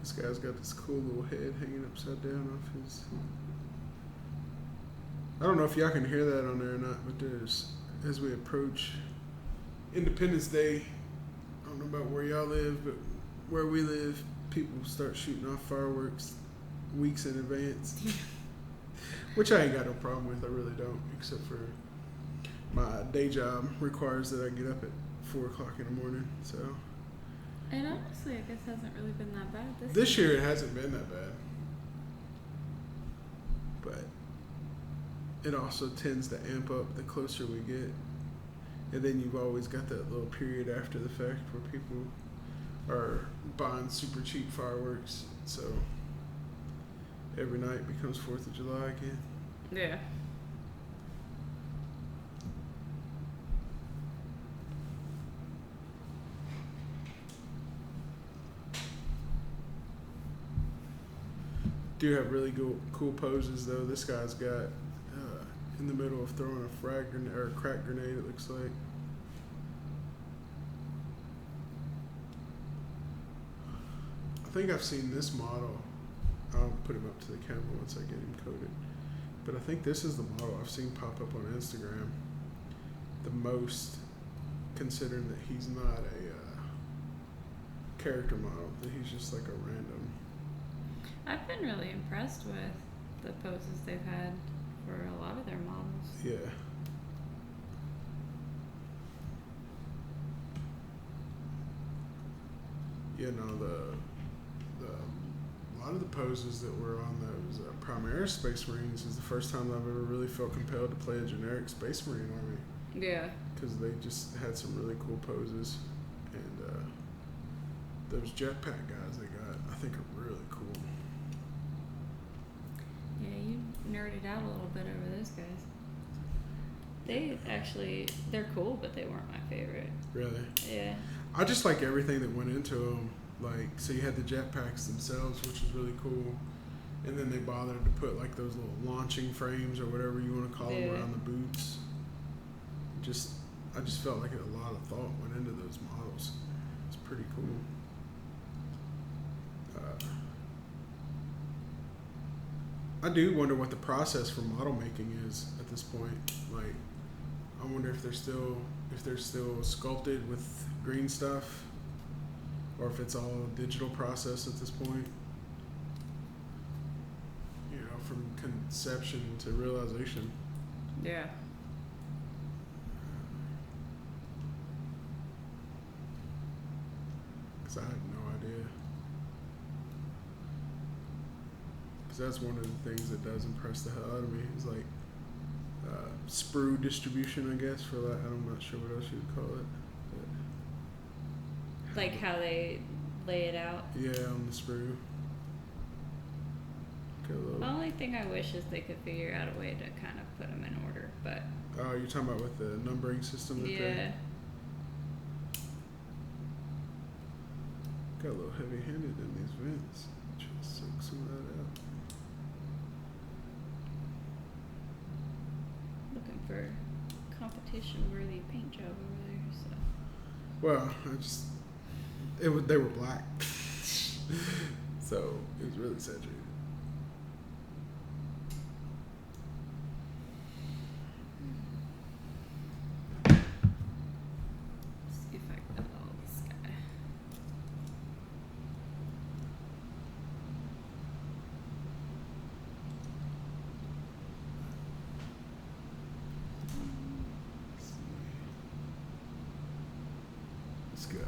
This guy's got this cool little head hanging upside down off his. I don't know if y'all can hear that on there or not, but there's, as we approach Independence Day, I don't know about where y'all live, but where we live, people start shooting off fireworks weeks in advance. Which I ain't got no problem with, I really don't, except for my day job requires that I get up at 4 o'clock in the morning, so. And honestly, I guess hasn't really been that bad This year it hasn't been that bad. But it also tends to amp up the closer we get. And then you've always got that little period after the fact where people are buying super cheap fireworks. So every night becomes 4th of July again. Yeah. Do have really cool poses though. This guy's got in the middle of throwing a frag grenade or a crack grenade. It looks like. I think I've seen this model. I'll put him up to the camera once I get him coded. But I think this is the model I've seen pop up on Instagram the most, considering that he's not a character model. That he's just like a random. I've been really impressed with the poses they've had for a lot of their models. Yeah. You know, a lot of the poses that were on those Primaris Space Marines is the first time I've ever really felt compelled to play a generic Space Marine army. Yeah. Because they just had some really cool poses. And those jetpack guys they got, I think, are really cool. Yeah, you nerded out a little bit over those guys. They're cool, but they weren't my favorite. Really? Yeah. I just like everything that went into them. Like, so you had the jetpacks themselves, which was really cool. And then they bothered to put like those little launching frames or whatever you want to call them around the boots. I just felt like a lot of thought went into those models. It's pretty cool. I do wonder what the process for model making is at this point. Like, I wonder if they're still sculpted with green stuff, or if it's all a digital process at this point. You know, from conception to realization. Yeah. Because I have no idea. Because that's one of the things that does impress the hell out of me. Is like sprue distribution, I guess, for that. I'm not sure what else you would call it. But Like how they lay it out. yeah, on the sprue. The only thing I wish is they could figure out a way to kind of put them in order, but Oh, you're talking about with the numbering system that yeah. got a little heavy-handed in these vents. Try to soak some of that out. Looking for competition-worthy paint job over there, so. Well, they were black, so it was really saturated. Let's see if I can get all this guy. This guy.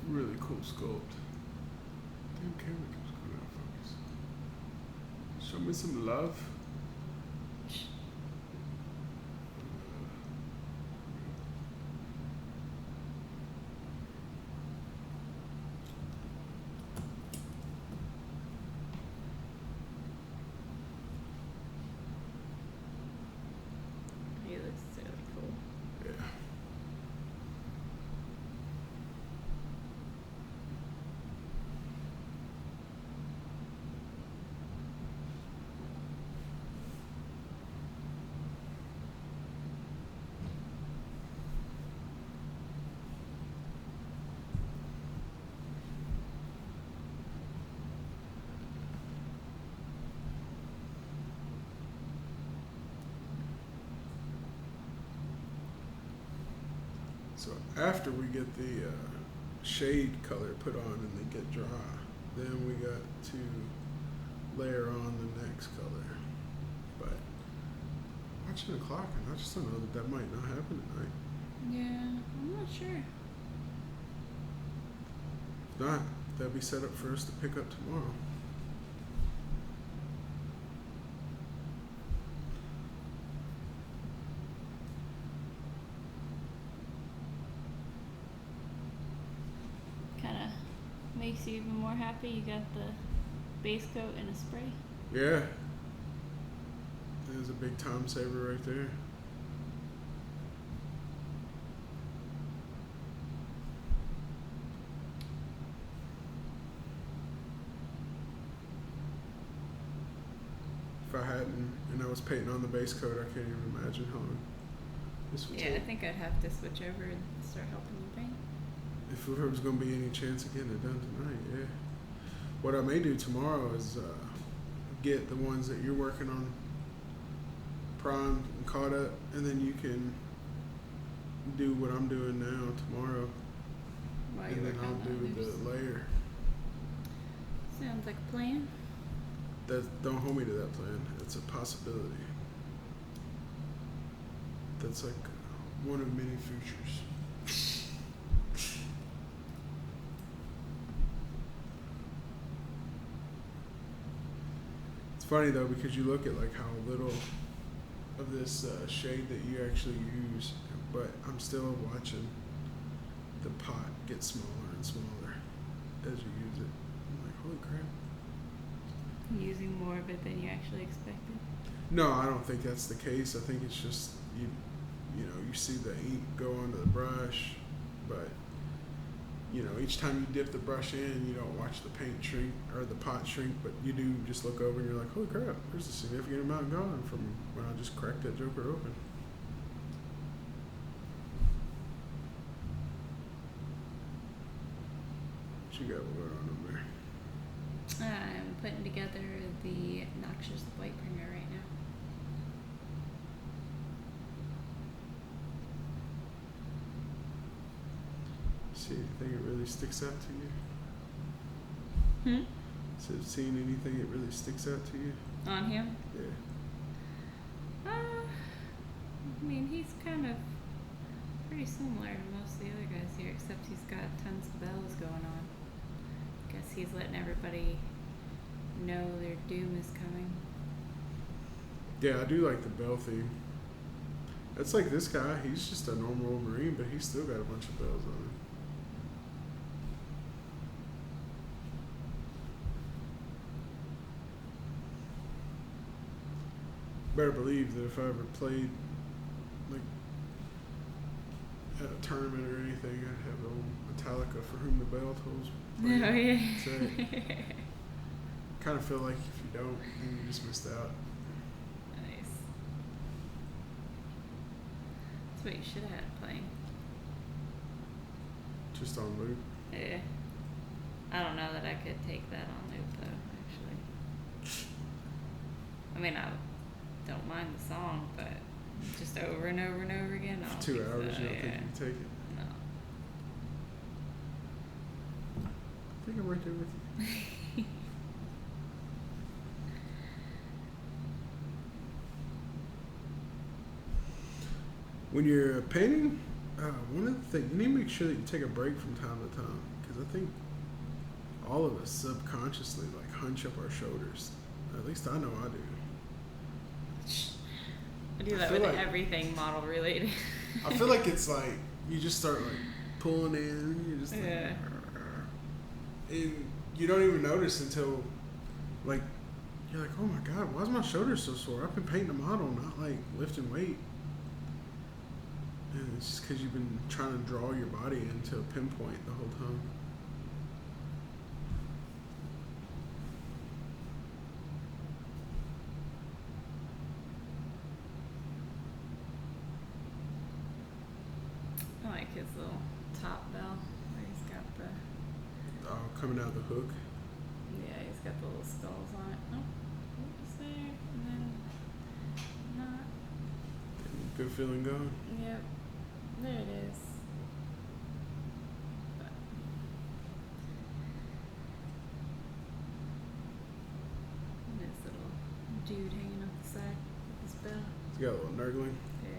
Really cool sculpt. Damn camera keeps going out of focus. Show me some love. He looks really cool. Yeah. So after we get the shade color put on and they get dry, then we got to layer on the next color. But watching the clock, and I just don't know that might not happen tonight. Yeah, I'm not sure. If not, that'll be set up for us to pick up tomorrow. Kind of makes you even more happy. You got the base coat and a spray. Yeah. There's a big time saver right there. If I hadn't, and I was painting on the base coat, I can't even imagine how this would Yeah, I take. think I'd have to switch over and start helping you paint. If there was going to be any chance of getting it done tonight, yeah. What I may do tomorrow is get the ones that you're working on primed and caught up, and then you can do what I'm doing now tomorrow, While you and then work I'll on do others. the layer. Sounds like a plan. Don't hold me to that plan. It's a possibility. That's like one of many futures. It's funny though because you look at like how little of this shade that you actually use, but I'm still watching the pot get smaller and smaller as you use it. I'm like, holy crap. Using more of it than you actually expected. No, I don't think that's the case. I think it's just you know, you see the ink go onto the brush, but you know, each time you dip the brush in, you don't watch the paint shrink or the pot shrink, but you do just look over and you're like, holy crap, there's a significant amount gone from when I just cracked that joker open. What you got going on over there? I'm putting together the Noxious White Bringer right now. See anything that really sticks out to you? So seeing anything that really sticks out to you? On him? Yeah. I mean, he's kind of pretty similar to most of the other guys here, except he's got tons of bells going on. Guess he's letting everybody know their doom is coming. Yeah, I do like the bell theme. That's like this guy. He's just a normal Marine, but he's still got a bunch of bells on him. Better believe that if I ever played like at a tournament or anything, I'd have old Metallica For Whom the Bell Tolls. Oh, yeah. Kind of feel like if you don't, then you just missed out. Nice. That's what you should have had playing. Just on loop. Yeah. I don't know that I could take that on loop though, actually. I mean, I don't mind the song, but just over and over and over again. I For don't 2 think hours, so, you don't yeah. think you can take it. No. I think I'm right there with you. When you're painting, one of the things, you need to make sure that you take a break from time to time, because I think all of us subconsciously like hunch up our shoulders. At least I know I do. I do that feel with like- everything model related. I feel like it's like you just start like pulling in, you just like, Yeah. and you don't even notice until like you're like, oh my god, why is my shoulder so sore? I've been painting a model, not like lifting weight. And it's just because you've been trying to draw your body into a pinpoint the whole time. I like his little top bell where he's got the, Coming out of the hook. yeah, he's got the little skulls on it. Oh, what was there? And then not. Good feeling going. Yep. There it is. got a little nurgling. Yeah.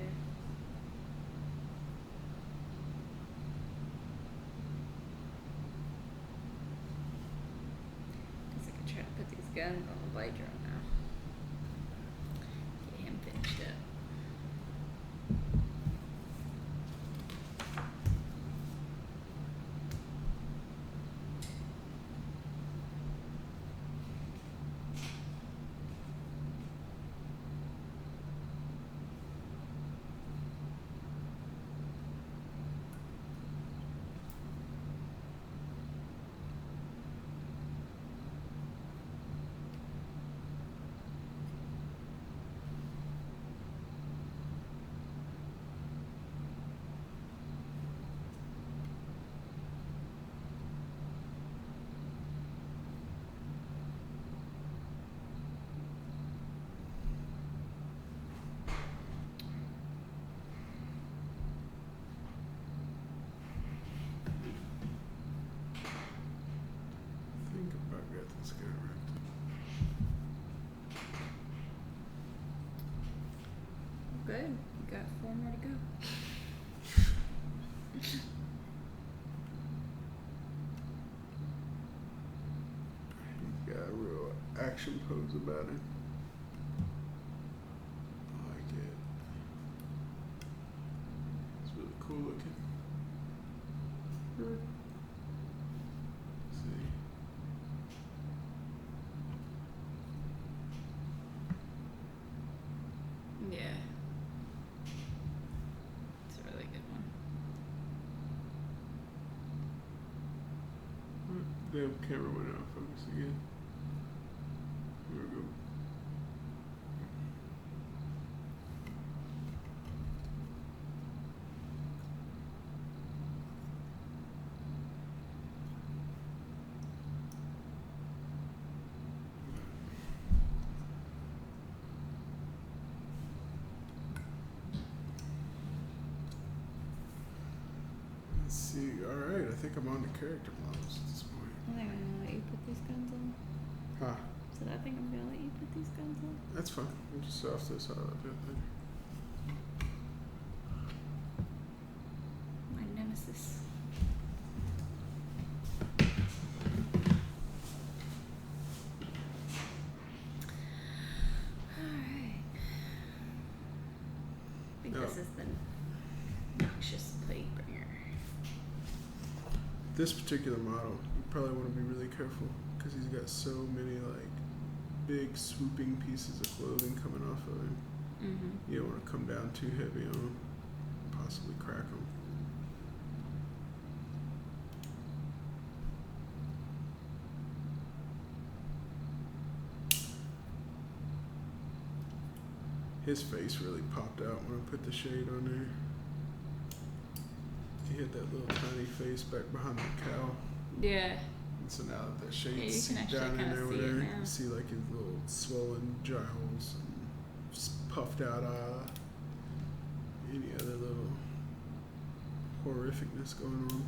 Guess I could try to put these guns on the blade drone now. Get him finished up. I think I about got this guy right. Good. You got 4 more to go. He's got a real action pose about him. I like it. It's really cool looking. See. Yeah. It's a really good one. Damn camera went out of focus again. Here we go. Let's see. All right, I think I'm on the character models at this point. I think I'm gonna let you put these guns on. Huh? So I think I'm gonna let you put these guns on. That's fine. We'll just off this. I'll do it later. My nemesis. Alright. I think this No. is the noxious plate bringer. This particular model, you probably want to be really careful because he's got so many like big swooping pieces of clothing coming off of him. Mm-hmm. You don't want to come down too heavy on him, possibly crack him. His face really popped out when I put the shade on there. He had that little tiny face back behind the cow. Yeah. And so now that Yeah, you shade's can actually down in kinda there with see it there, now. you see like his little swollen jowls and puffed out eye. Any other little horrificness going on.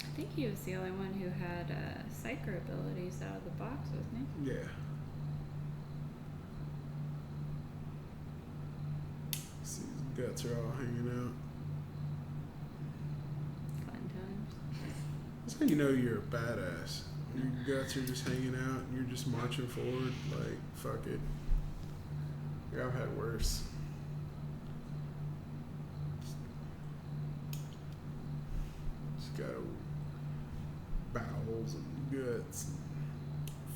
I think he was the only one who had psycho abilities out of the box, wasn't he? Yeah. See, his guts are all hanging out. Fun times. That's how you know you're a badass. Your guts are just hanging out and you're just marching forward like, fuck it. Yeah, I've had worse. Just got bowels and guts and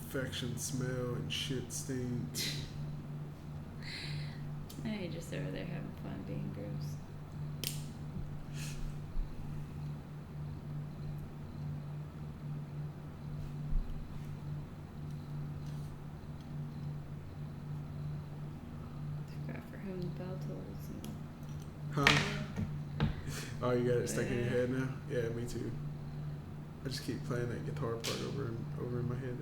infection smell and shit stink. I know you're just over there having fun being gross. Forgot for whom the bell tolls. Huh? Oh, you got it stuck in your head now? Yeah, me too. I just keep playing that guitar part over in my head.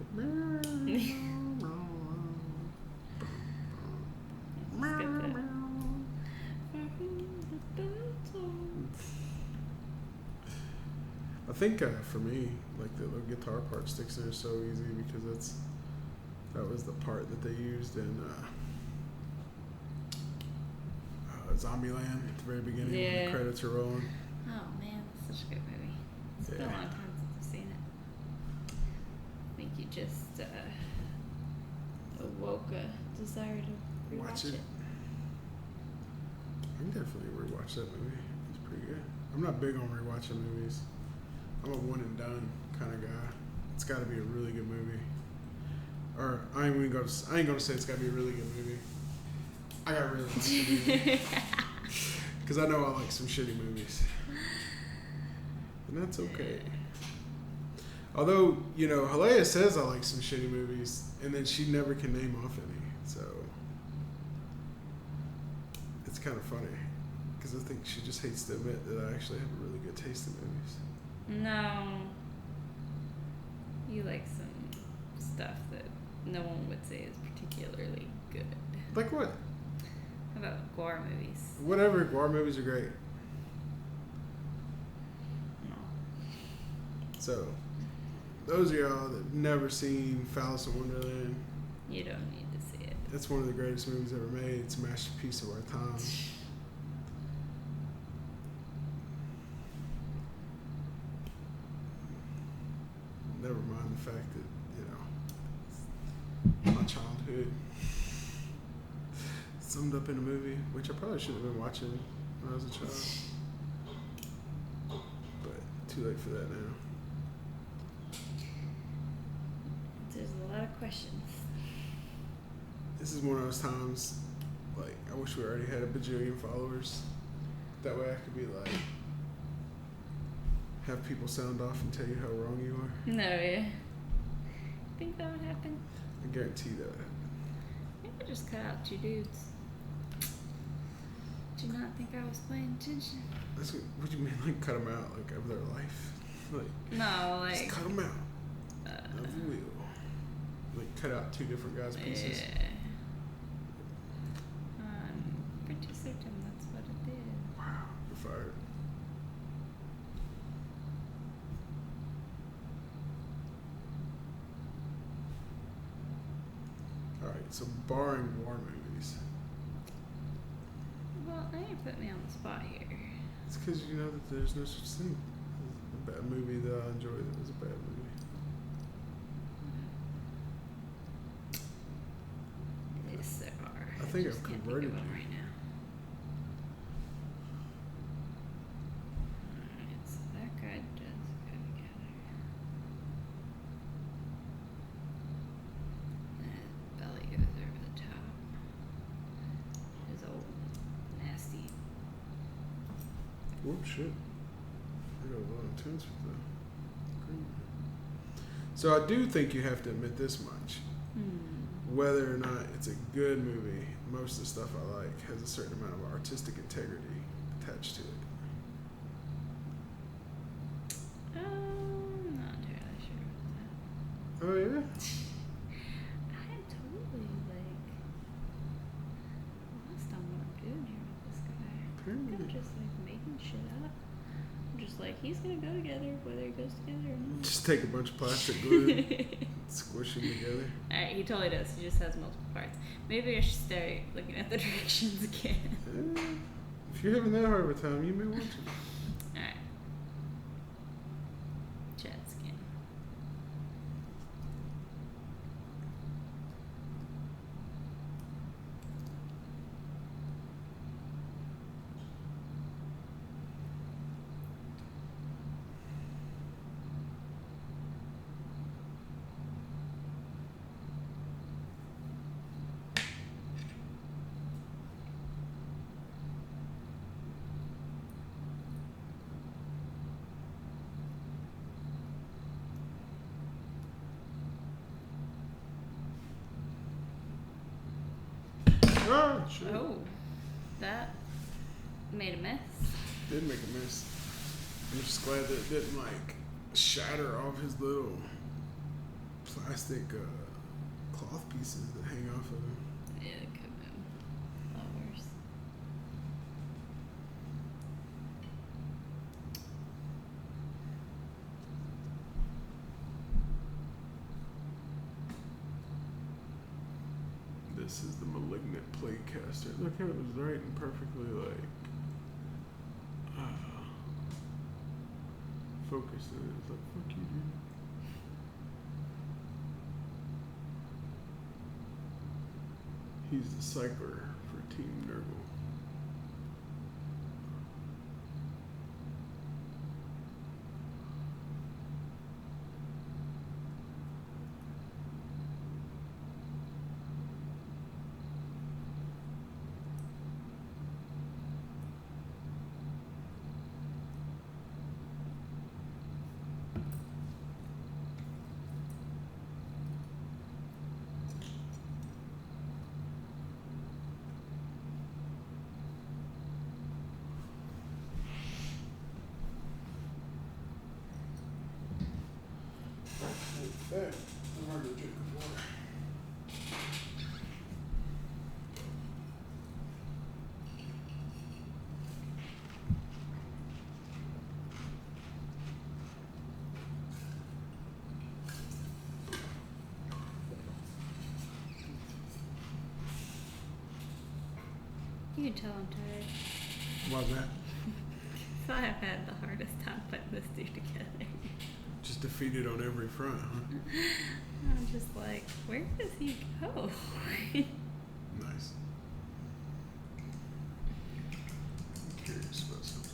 Let's get that. For whom the bell tolls. I think for me, like the little guitar part sticks there so easy because that was the part that they used in Zombieland at the very beginning when Yeah. the credits are rolling. Oh man, that's such a good movie. It's been a Yeah. long time since I've seen it. I think you just awoke a desire to rewatch Watch it. it. I can definitely rewatch that movie. It's pretty good. I'm not big on rewatching movies. I'm a one and done kind of guy. It's got to be a really good movie. Or I ain't gonna say it's got to be a really good movie. I got really like the movie because I know I like some shitty movies, and that's okay. Although Halea says I like some shitty movies, and then she never can name off any. So it's kind of funny because I think she just hates to admit that I actually have a really good taste in movies. No. You like some stuff that no one would say is particularly good. Like what? How about gore movies? Whatever. War movies are great. No. So those of y'all that have never seen Alice in Wonderland, You don't need to see it. it's one of the greatest movies ever made. It's a masterpiece of our time. Never mind the fact that, my childhood summed up in a movie, which I probably should have been watching when I was a child. But too late for that now. There's a lot of questions. This is one of those times, like, I wish we already had a bajillion followers. That way I could be like, have people sound off and tell you how wrong you are. No, yeah. Think that would happen? I guarantee that would happen. Maybe just cut out two dudes. Do you not think I was paying attention? That's what do you mean, like, cut them out, like, of their life? Like, No, just like. cut them out of the wheel. Like, cut out two different guys' pieces. Yeah. I'm pretty certain that's what it did. Wow, you're fired. Alright, so barring war movies, Well, now you put me on the spot here. it's because you know that there's no such thing as a bad movie that I enjoyed that was a bad movie. Yes, there are. I think just I've can't converted think of 'em you. right now. Alright, so that guy does go together. And his belly goes over the top. His old nasty. Whoop, shit. I got a lot of tunes with that. Great. So I do think you have to admit this much. Whether or not it's a good movie, most of the stuff I like has a certain amount of artistic integrity attached to it. Not entirely sure about that. Oh yeah? I'm totally lost on what I'm doing here with this guy. I think I'm Apparently. just making shit up. I'm just he's gonna go together whether he goes together or not. Just take a bunch of plastic glue, squish them together. Alright, he totally does. He just has multiple parts. Maybe I should start looking at the directions again. If you're having that hard of a time, you may want to. Alright. Chat scan. Ah, shit. Oh. That made a mess. Did make a mess. I'm just glad that it didn't shatter off his little plastic cloth pieces that hang off of him. Yeah, it could have been a lot worse. This is the Malignant Playcaster. Look how it was writing perfectly like focused. And it's like, fuck you, dude. He's the cycler for Team Nurgle. Hey, I'm hard to drink water. You can tell I'm tired. Why's that? So I've had the hardest time putting this two together. Just defeated on every front, huh? I'm just like, where does he go? Nice. I'm curious about something.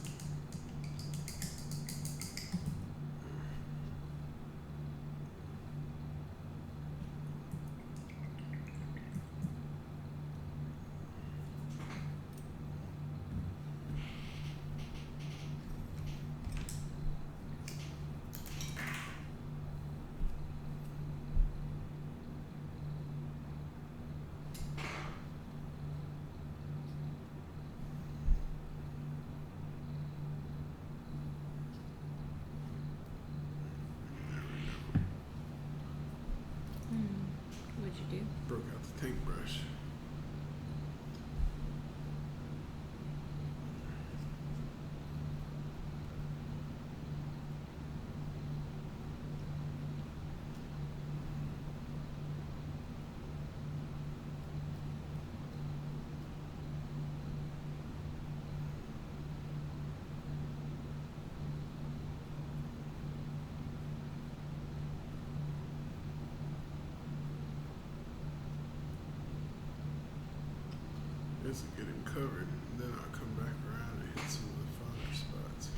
What'd you do? Broke out the tank brush. This will get him covered, and then I'll come back around and hit some of the finer spots.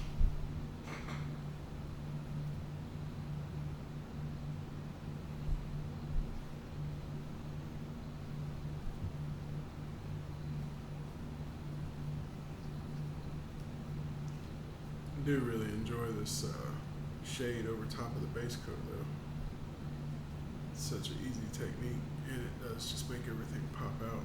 I do really enjoy this shade over top of the base coat though. It's such an easy technique, and it does just make everything pop out.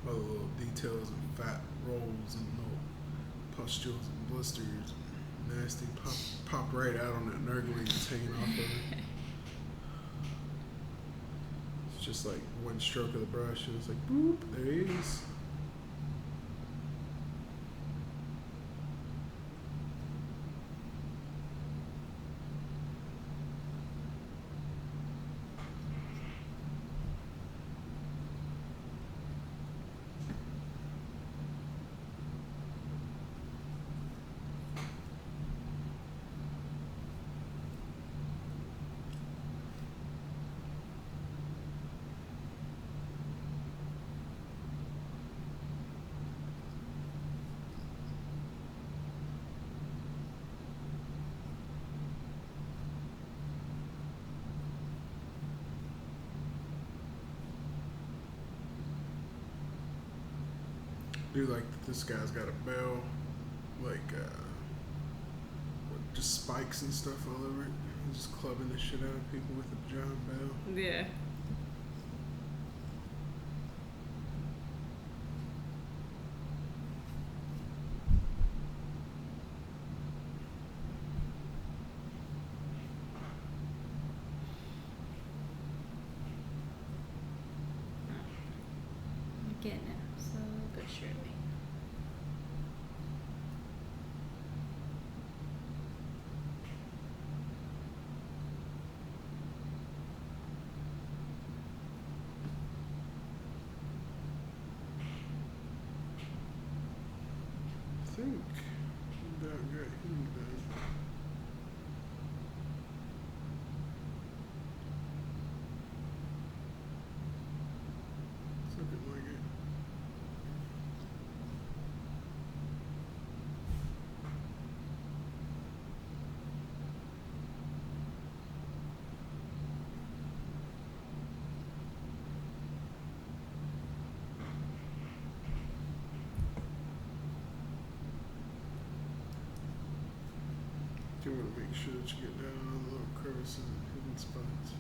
All the little details and fat rolls and little pustules and blisters and nasty pop right out on that Nurgling that's hanging off of it. It's just like one stroke of the brush and it's like boop, there he is. I do like that this guy's got a bell, like with just spikes and stuff all over it. He's just clubbing the shit out of people with a giant bell. Yeah. surely. I think that got him done. It's looking like it. You want to make sure that you get down all the little crevices and hidden spots.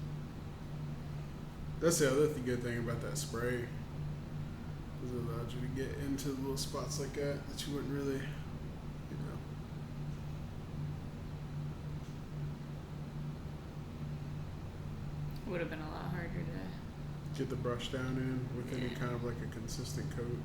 That's the other good thing about that spray. Is it allowed you to get into little spots like that you wouldn't really, you know. Would have been a lot harder to. Get the brush down in with any Yeah. kind of like a consistent coat.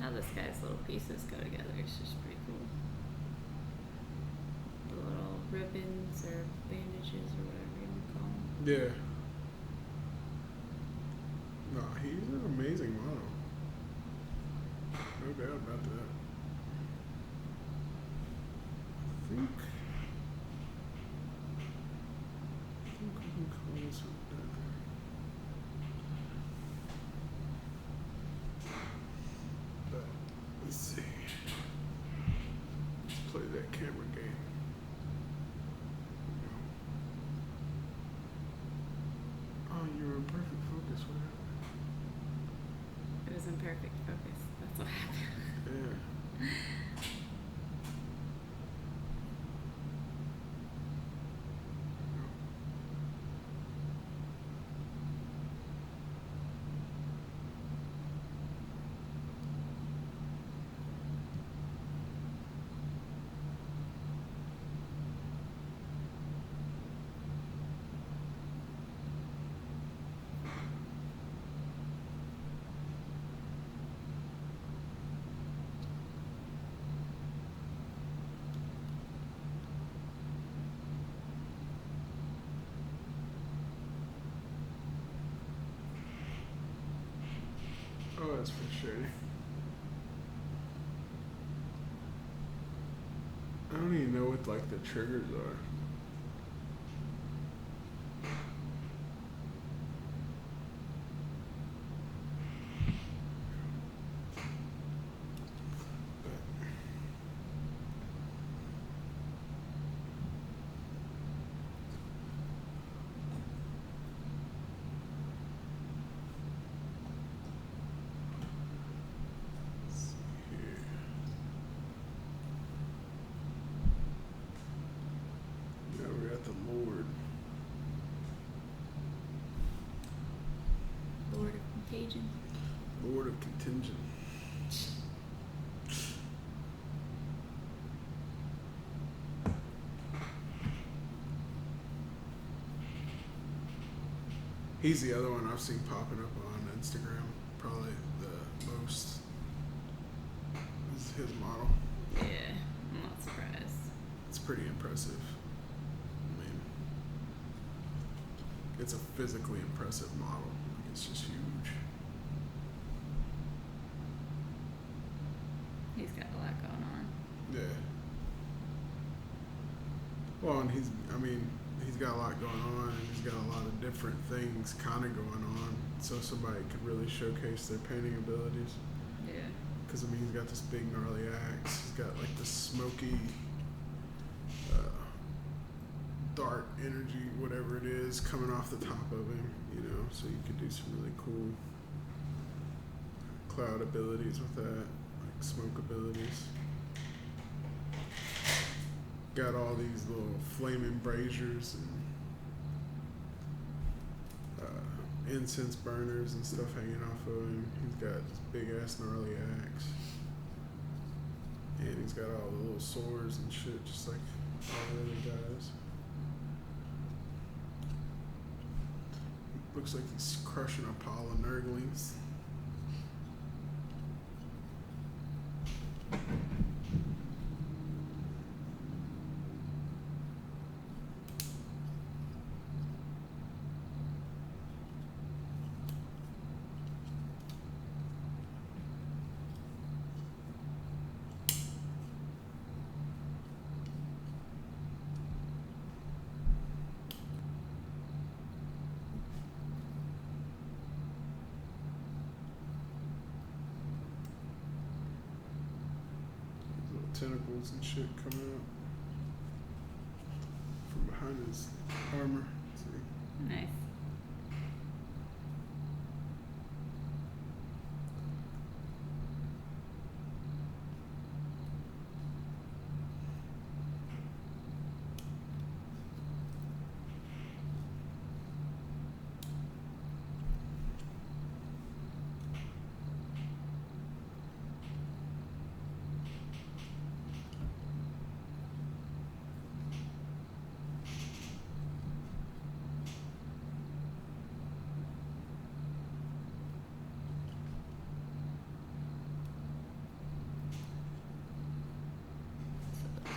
How this guy's little pieces go together is just pretty cool. The little ribbons or bandages or whatever you want to call them. Yeah. No, he's an amazing model. No doubt about that. I think we can call this one done. But let's see. Let's play that camera game. Oh, you're in perfect focus. What happened? It was in perfect focus. That's what happened. Yeah. Oh, that's frustrating. I don't even know what like the triggers are. Let's see here. Now we're at the Lord. Lord of Contagion. Lord of Contingent. He's the other one I've seen popping up on Instagram. Probably the most. Is his model. Yeah, I'm not surprised. It's pretty impressive. I mean, it's a physically impressive model. It's just huge. He's got a lot going on. Yeah. Well, and he's got a lot going on, and he's got a lot of different things kind of going on, so somebody could really showcase their painting abilities. Yeah. Because, he's got this big gnarly axe, he's got like this smoky, dark energy, whatever it is, coming off the top of him, so you could do some really cool cloud abilities with that, like smoke abilities. Got all these little flaming braziers and incense burners and stuff hanging off of him. He's got this big ass gnarly axe. And he's got all the little swords and shit, just like all the other guys. Looks like he's crushing a pile of Nurglings. Tentacles and shit coming out from behind his armor. See? Nice.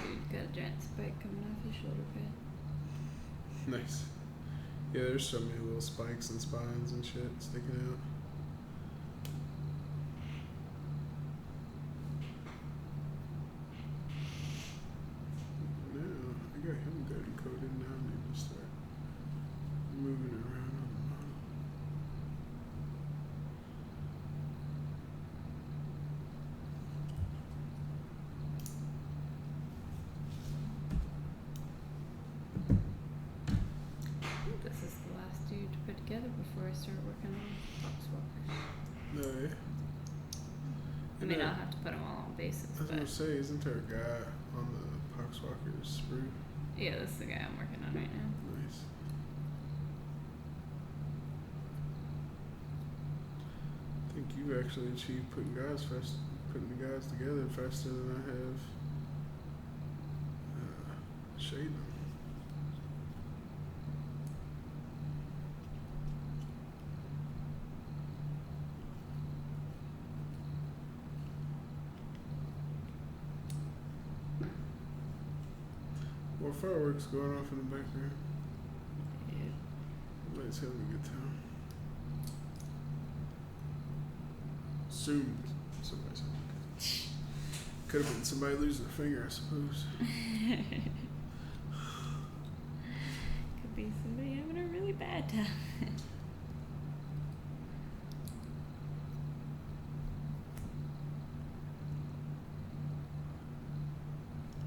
Dude got a giant spike coming off his shoulder pad. Nice. Yeah, there's so many little spikes and spines and shit sticking out. Now, I got him good and coded. Now I need to start moving around on the model. I think this is the last dude to put together before I start working on Foxwalkers. No, yeah. I mean, I'll have to put them all on bases, I was gonna but say, isn't there a guy on the Poxwalkers sprue? yeah, this is the guy I'm working on right now. Nice. I think you actually achieved putting the guys together faster than I have shading them. More fireworks going off in the background. Yeah. Everybody's having a good time. Soon, somebody's having a good time. Could have been somebody losing a finger, I suppose. Could be somebody having a really bad time.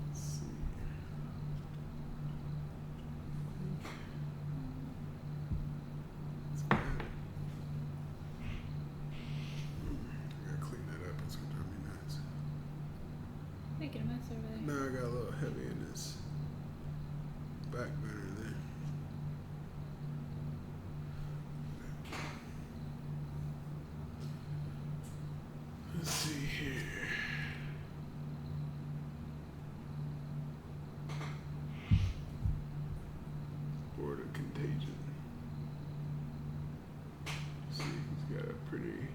Let's see. That's bad. I gotta clean that up. It's gonna drive me nuts. Making a mess over there. Now I got a little heavy in this back burner there. Let's see here. Border contagion. See, he's got a pretty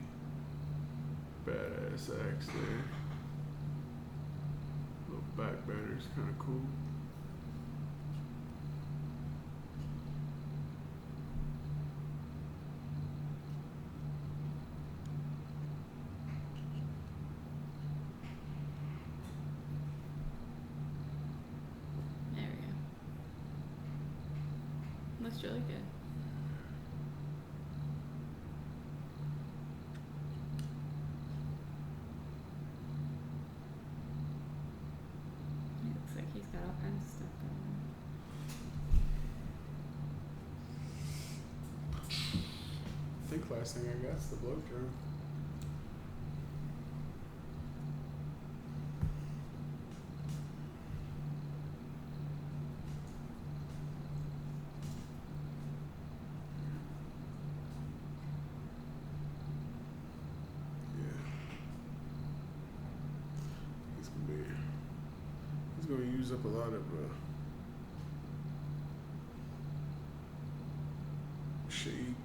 badass axe there. Little back banner's kind of cool. There we go. Looks really good. It looks like he's got all kinds of stuff going on. I think last thing I got is the blow drum. Yeah. He's gonna be It's going to use up a lot of shade.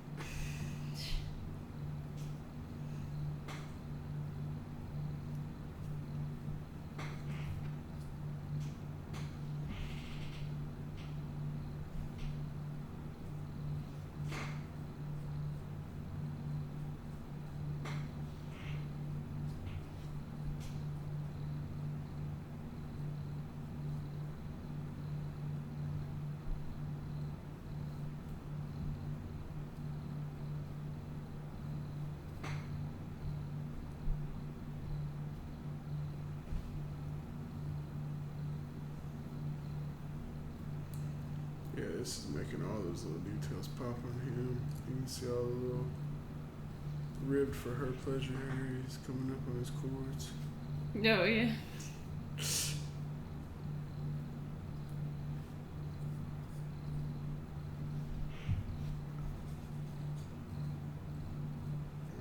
Yeah, this is making all those little details pop on him. You can see all the little ribbed for her pleasure areas coming up on his cords. Oh, yeah.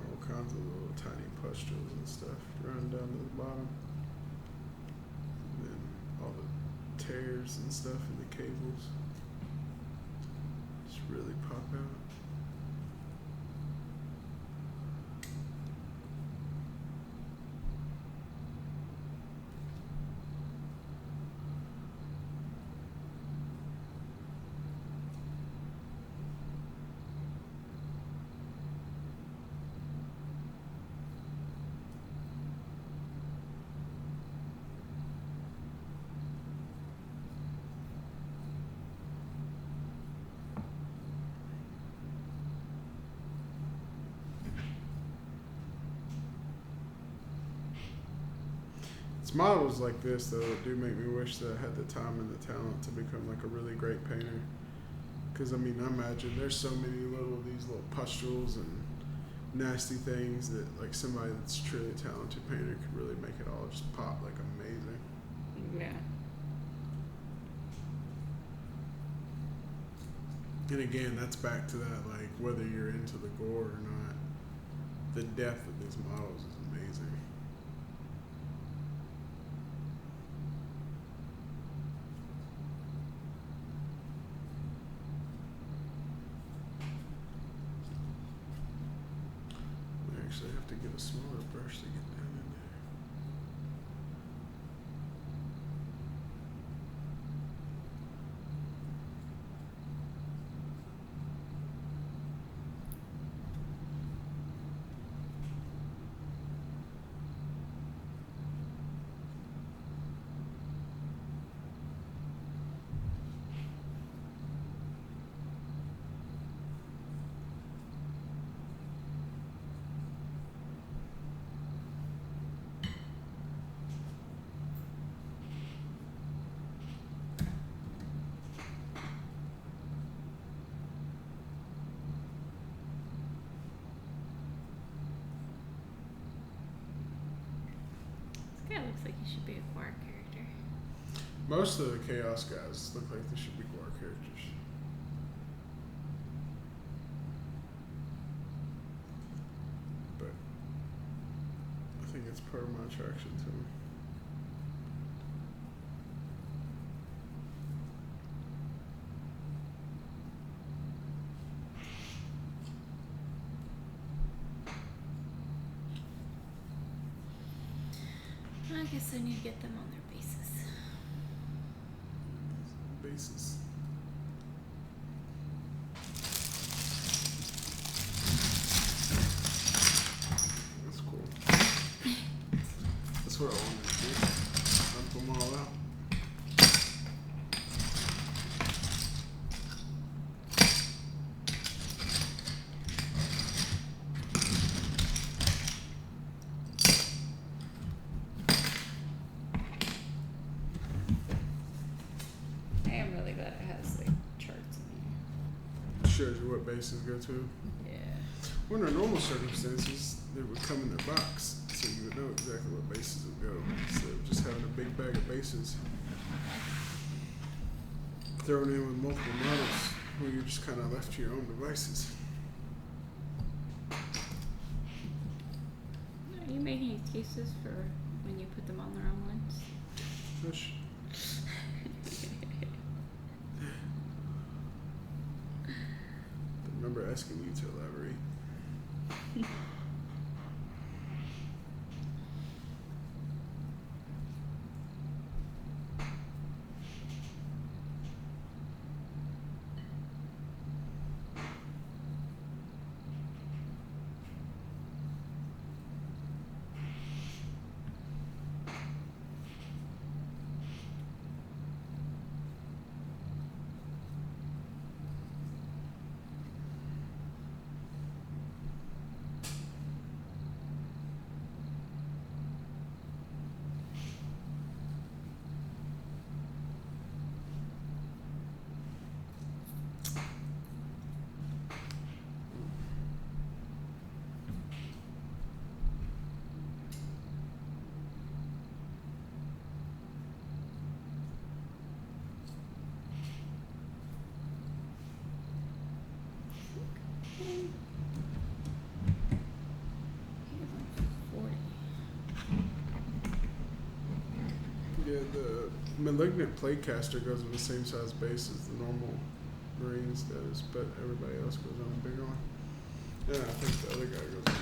All kinds of little tiny pustules and stuff running down to the bottom. And then all the tears and stuff in the cables. Just really pop out. It's models like this though that do make me wish that I had the time and the talent to become like a really great painter. Because I mean, I imagine there's so many these little pustules and nasty things that like somebody that's truly talented painter could really make it all just pop like amazing. Yeah. And again, that's back to that like whether you're into the gore or not, the depth of these models is amazing. Actually, I have to get a smaller brush to get down in there. This guy looks like he should be a Quark character. Most of the Chaos guys look like they should be Gore characters. But I think it's part of my attraction to them. I guess I need to get them on their bases. Bases. That's cool. That's what I wanted to do. Dump them all out. I am really glad it has like charts in Shows you what bases go to. here. Yeah. Well, under normal circumstances, they would come in their box, so you would know exactly what bases would go. Instead of just having a big bag of bases thrown in with multiple models, where you're just kind of left to your own devices. Are you making excuses for when you put them on the wrong ones? Gosh. asking you to elaborate. Yeah, the malignant platecaster goes with the same size base as the normal Marines does, but everybody else goes on a bigger one. Yeah, I think the other guy goes on that.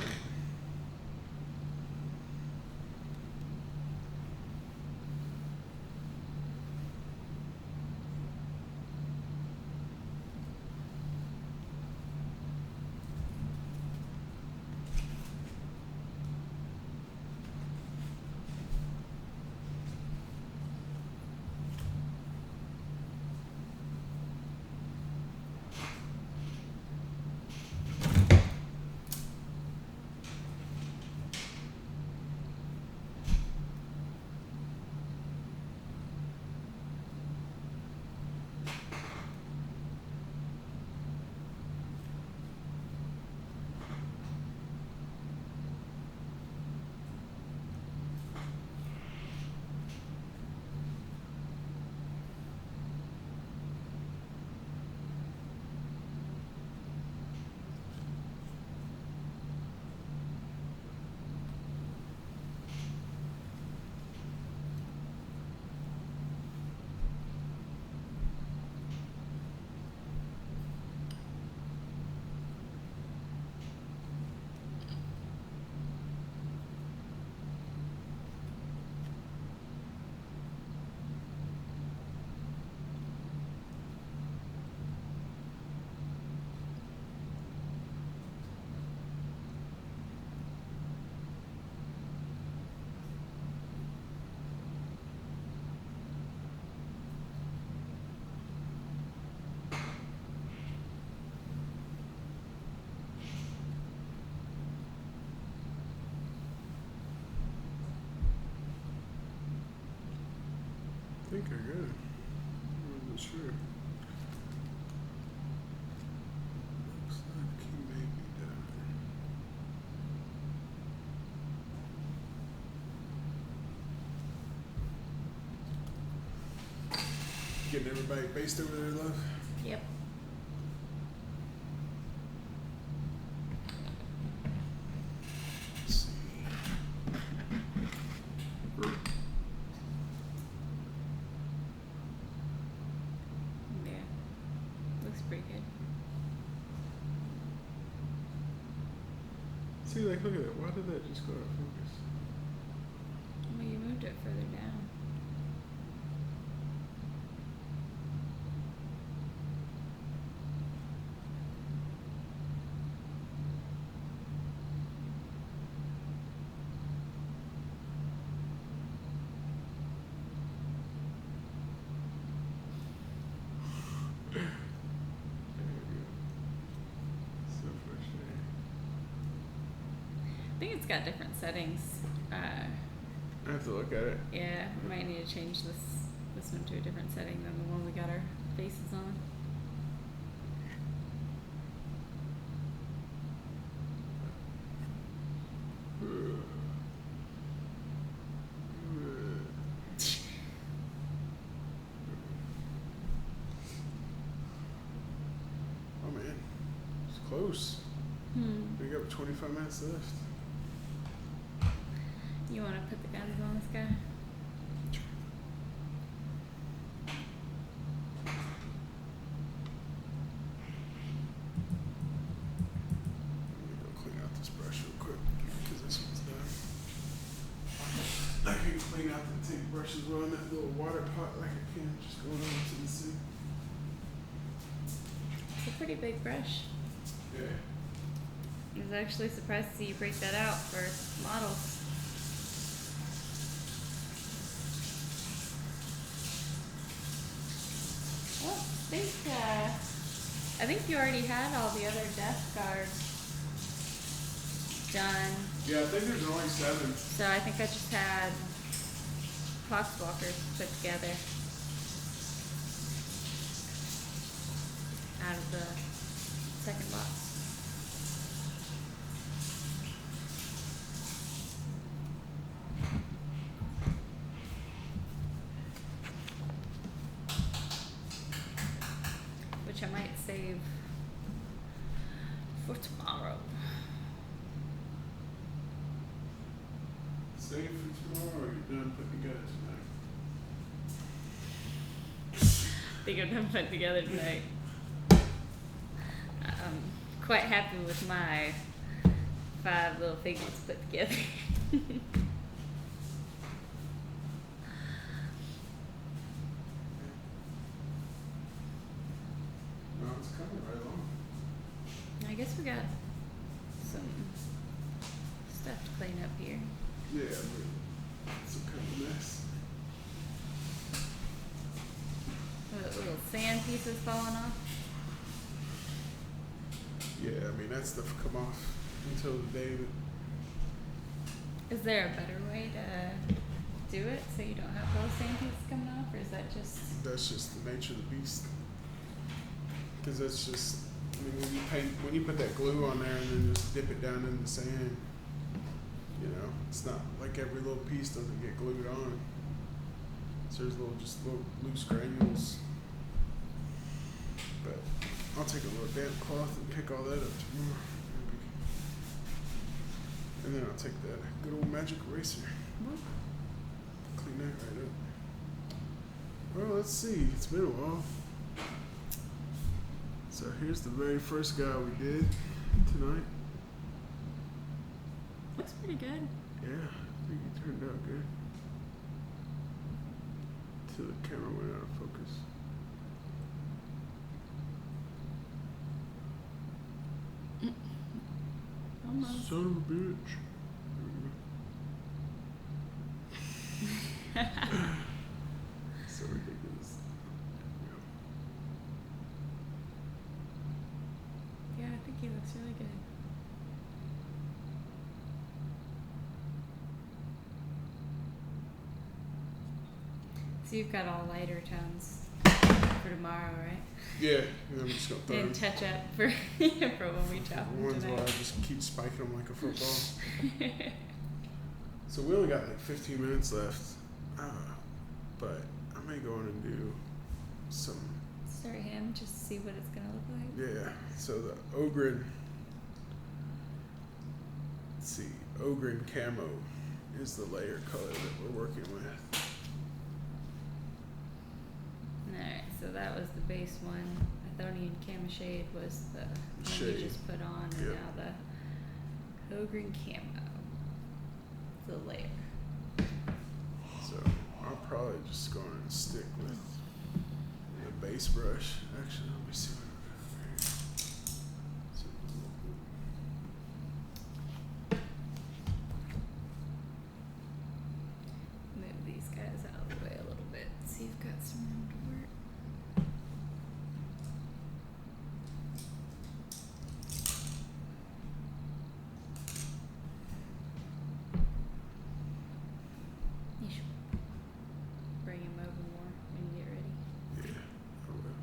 I think I got it. I wasn't sure. Looks like he may be down. Getting everybody based over there, love? Yep. Let's see. Yeah. Looks pretty good. See, like, look at that. Why did that just go out of focus? Well, you moved it further down. There we go. So frustrating. I think it's got different settings. I have to look at it. Yeah, we might need to change this one to a different setting than the one we got our faces on. Oh man, it's close. We got 25 minutes left. You want to put the guns on this guy? water pot like I can, just going over to the sink. It's a pretty big brush. Yeah. I was actually surprised to see you break that out for models. Well, I think you already had all the other death guards done. Yeah, I think there's only 7. So I think I just had Poxwalkers put together out of the second box. Which I might save for tomorrow. Save for tomorrow, or you're done putting together tonight? Think I'm done putting together tonight. I'm quite happy with my 5 little figures put together. No, it's coming right along. I guess we got some stuff to clean up here. Yeah, it's some kind of mess. Little sand pieces falling off. Yeah, I mean, that stuff come off until the day that. Is there a better way to do it so you don't have those sand pieces coming off, or is that just? That's just the nature of the beast. Because that's just, I mean, when you put that glue on there and then just dip it down in the sand, you know, it's not like every little piece doesn't get glued on. So there's little loose granules. But I'll take a little damp cloth and pick all that up tomorrow. And then I'll take that good old magic eraser. Clean that right up. Well, let's see. It's been a while. So here's the very first guy we did tonight. Looks pretty good. Yeah, I think he turned out good. Till the camera went out of focus. Almost. Son of a bitch. So ridiculous. Yeah, I think he looks really good. So you've got all lighter tones for tomorrow, right? Yeah, I'm just gonna throw And them. touch up for for when we chop them Ones where I tonight. just keep spiking them like a football. So we only got like 15 minutes left, but I may go in and do some. Start him just to see what it's gonna look like. Yeah, so the Ogren. Let's see, Ogren Camo is the layer color that we're working with. Alright, so that was the base one. Athonian Camoshade was the one Shade. you just put on, and Yep. now the Ogren Camo. The layer. So I'll probably just go and stick with the base brush. Actually, let me see what I've got here. Move these guys out of the way a little bit. See if you've got some room to work. You should bring him over more when you get ready. Yeah, I will.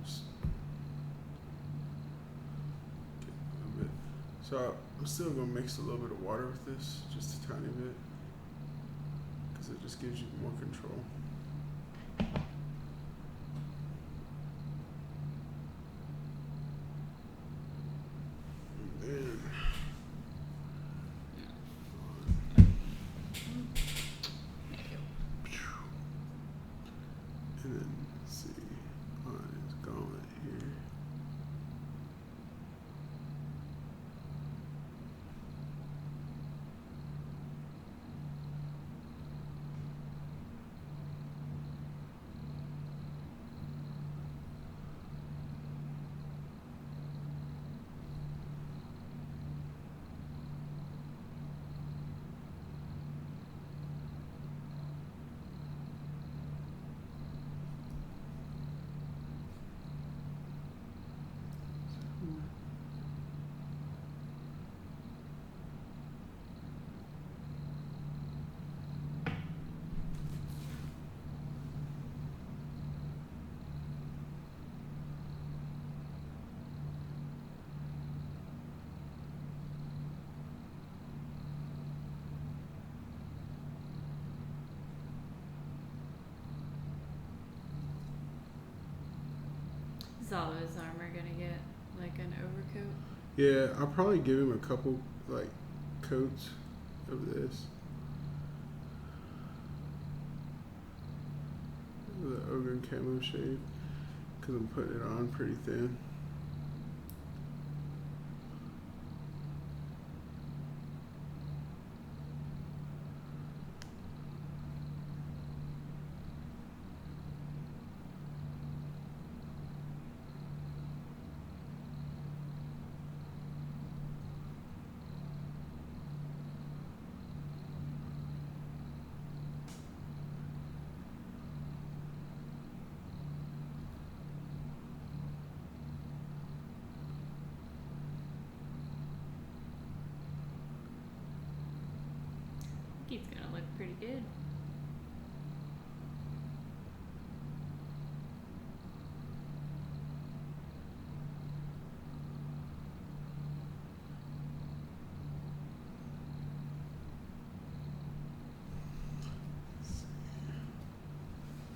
Just get a little bit. So I'm still gonna mix a little bit of water with this, just a tiny bit, because it just gives you more control. And then There you go. and then let's see on his gauntlet here. Is all his armor gonna get like an overcoat? Yeah, I'll probably give him a couple like coats of this. The Ogre camo shade, because I'm putting it on pretty thin. I think he's gonna look pretty good.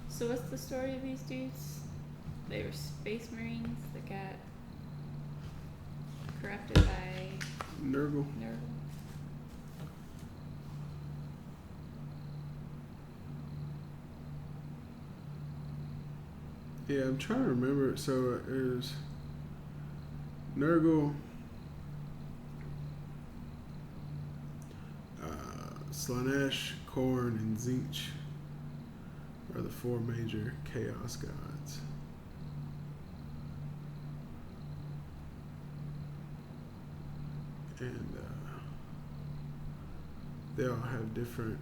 So what's the story of these dudes? They were space marines that got corrupted by Nurgle. Nurgle. Yeah, I'm trying to remember. So it was Nurgle, Slanesh, Khorne, and Tzeentch are the four major chaos gods. And they all have different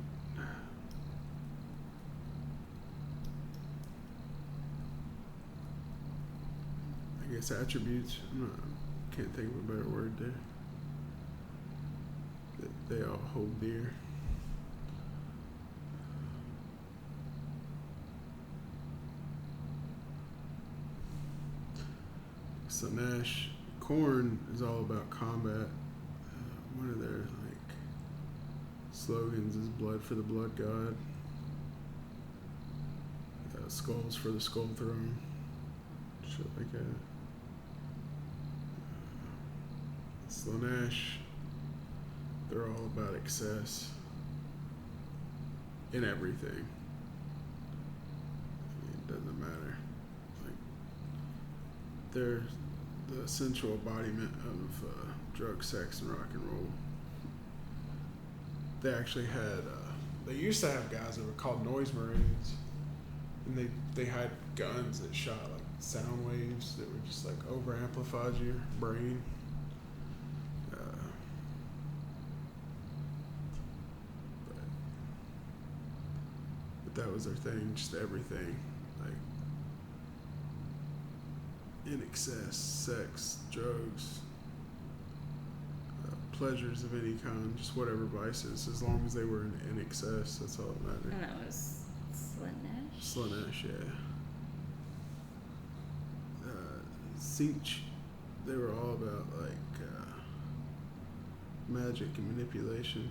I guess attributes. Can't think of a better word there. That they all hold dear. Slanesh, Khorne is all about combat. One of their like slogans is "Blood for the Blood God," "Skulls for the Skull Throne," shit like that. Slanesh, they're all about excess in everything. I mean, it doesn't matter. Like they're the essential embodiment of drug, sex, and rock and roll. They actually had, they used to have guys that were called noise marines, and they had guns that shot like sound waves that were just like over amplified your brain. But that was their thing, just everything, like in excess, sex, drugs, pleasures of any kind, just whatever vices, as long as they were in excess, that's all that mattered. And that was Slanesh? Slanesh, yeah. Tzeentch, they were all about like magic and manipulation.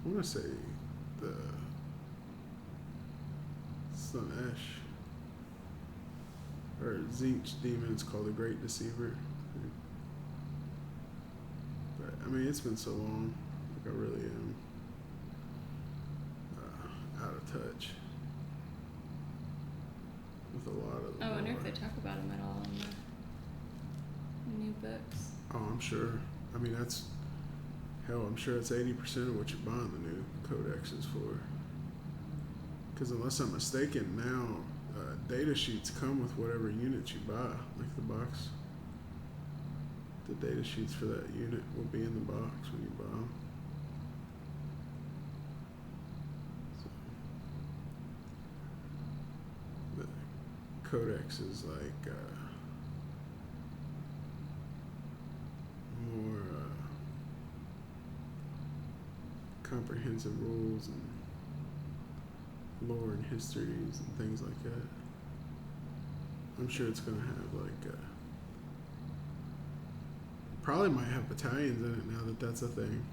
I want to say the Slanesh or Tzeentch demon is called the Great Deceiver. But I mean, it's been so long, like I really am out of touch with a lot of the I wonder if lore. they talk about him at all in the new books. Oh, I'm sure. I mean, that's hell. I'm sure it's 80% of what you're buying the new codexes for. Because unless I'm mistaken, now data sheets come with whatever units you buy, like the box. The data sheets for that unit will be in the box when you buy them. So, the codex is like more comprehensive rules and lore and histories and things like that. I'm sure it's going to have like Probably might have battalions in it now that that's a thing.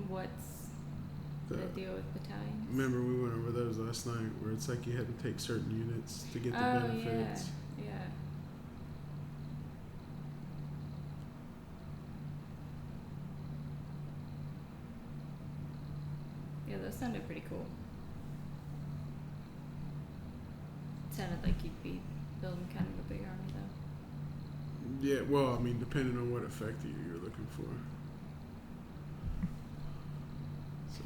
What's The, the deal with battalions? remember we went over those last night, where it's like you had to take certain units to get the Oh benefits. yeah, yeah. Yeah, those sounded pretty cool. Sounded like you'd be building kind of a big army though. Yeah, well, I mean, depending on what effect you're looking for. So.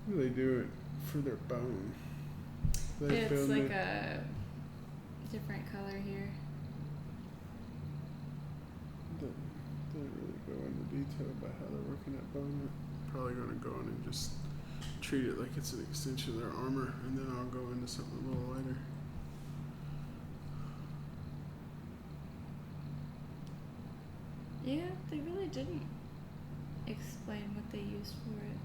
What do they do it for their bone? They Yeah, it's build like it- a different color here. Didn't really go into detail about how they're working at bone. They're probably going to go in and just treat it like it's an extension of their armor, and then I'll go into something a little lighter. Yeah, they really didn't explain what they used for it.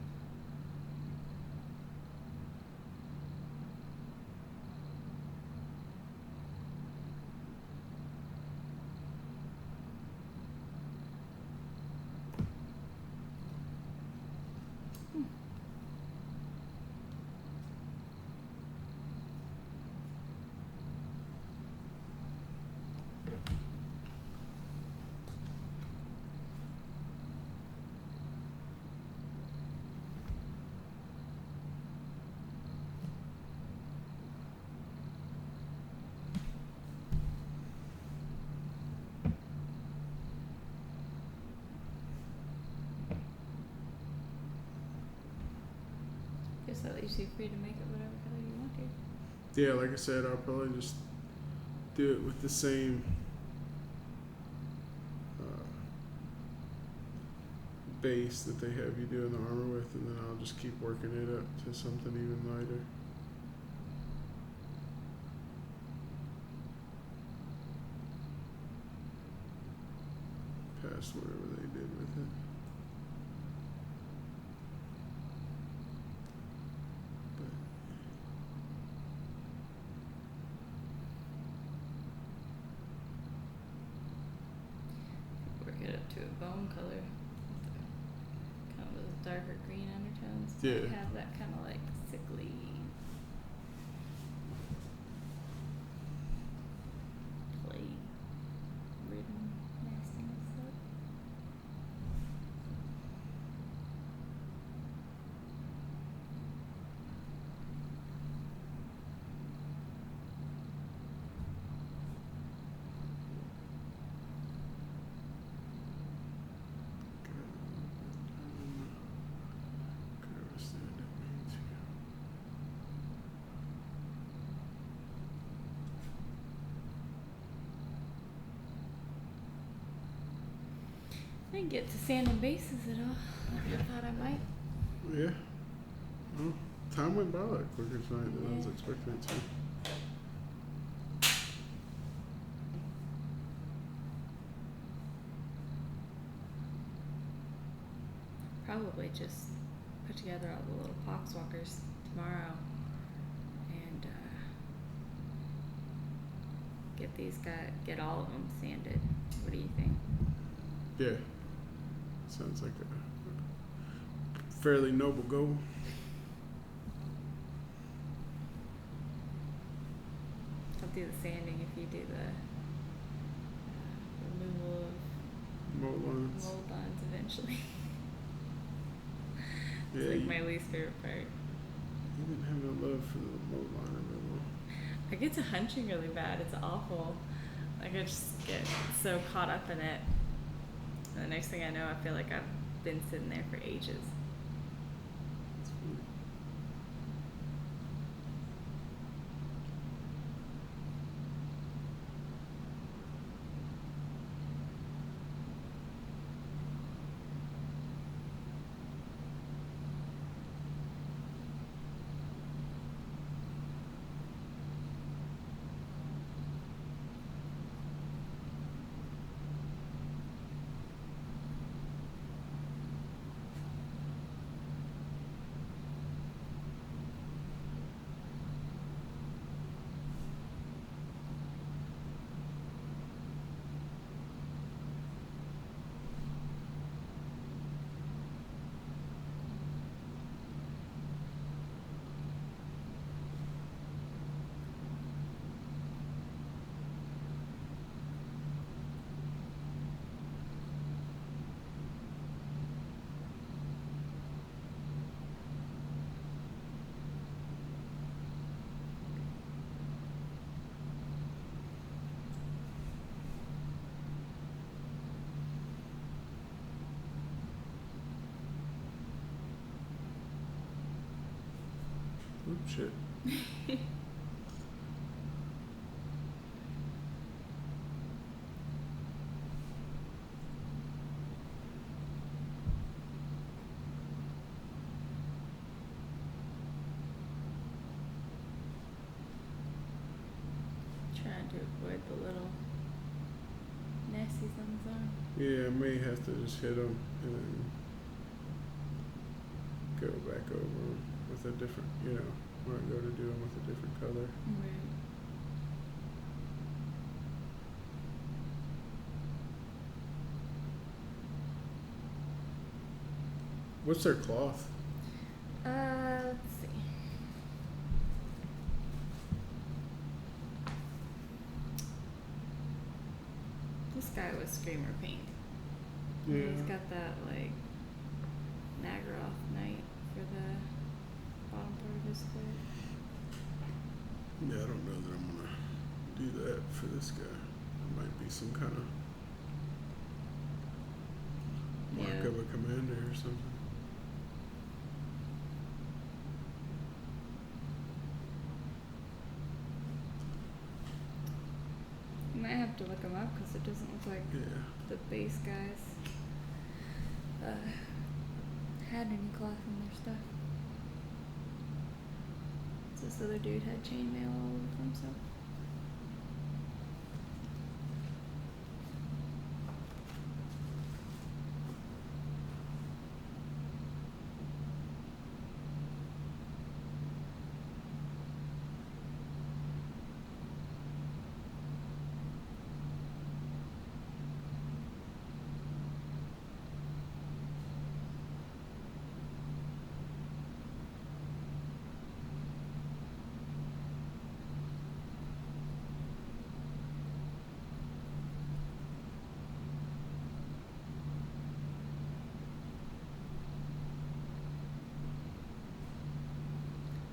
Guess that leaves you free to make it whatever color you want to. Yeah, like I said, I'll probably just do it with the same base that they have you doing the armor with, and then I'll just keep working it up to something even lighter. Past whatever they did with it. But Work it up to a bone color. Kind of those darker green undertones. Yeah. Might have that kind of like sickly. Plague ridden nastiness look. could understand that means here. I didn't get to sanding bases at all. I thought I might. Yeah. Well, time went by a lot quicker tonight than I was Yeah. expecting it to. Probably just put together all the little poxwalkers tomorrow and get all of them sanded. What do you think? Yeah. Sounds like a fairly noble goal. I'll do the sanding if you do the removal of Mold lines. mold lines eventually. Yeah, It's like you, my least favorite part. you didn't have no love for the mold line removal. I get to hunching really bad. It's awful. Like I just get so caught up in it. And the next thing I know, I feel like I've been sitting there for ages. It's Oops, shit. Trying to avoid the little nasties on his arm. Yeah, I may have to just hit them and then go back over them with a different, when I go to do them with a different color. Right. What's their cloth? Let's see. This guy was Screamer paint. Yeah. He's got that like Nagaroth Knight for the bottom part of his square. Yeah, I don't know that I'm gonna do that for this guy. It might be some kind of mark Yeah. of a commander or something. You might have to look him up because it doesn't look like Yeah. the base guys had any cloth in their stuff. This other dude had chainmail all over himself.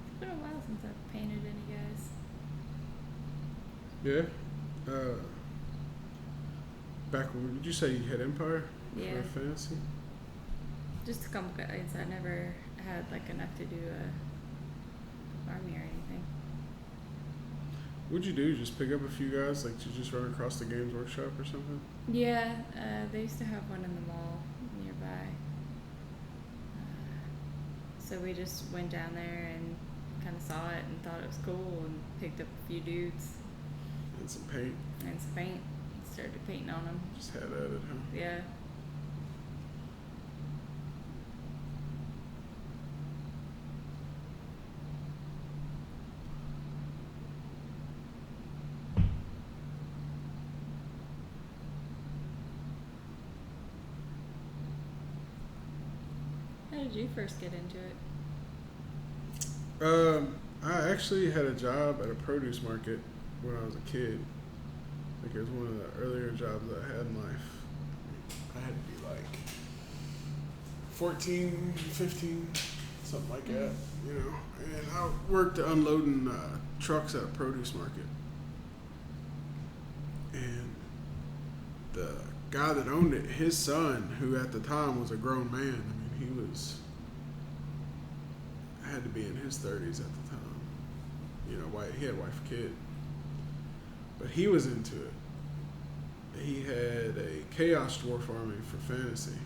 It's been a while since I've painted any guys. Yeah. Back when did you say you had Empire Yeah. for fantasy? Just a couple guys. I never had like enough to do a army or anything. What'd you do? Just pick up a few guys, like to just run across the Games Workshop or something? Yeah, they used to have one in the mall nearby. So we just went down there and kind of saw it and thought it was cool and picked up a few dudes And some paint. and some paint. Started painting on them. Just had at it, huh? Yeah. How did you first get into it? I actually had a job at a produce market when I was a kid. Like it was one of the earlier jobs that I had in life. I had to be like 14, 15, something like that, And I worked unloading trucks at a produce market. And the guy that owned it, his son, who at the time was a grown man, he had to be in his 30s at the time. He had wife, kid. But he was into it. He had a Chaos Dwarf army for fantasy.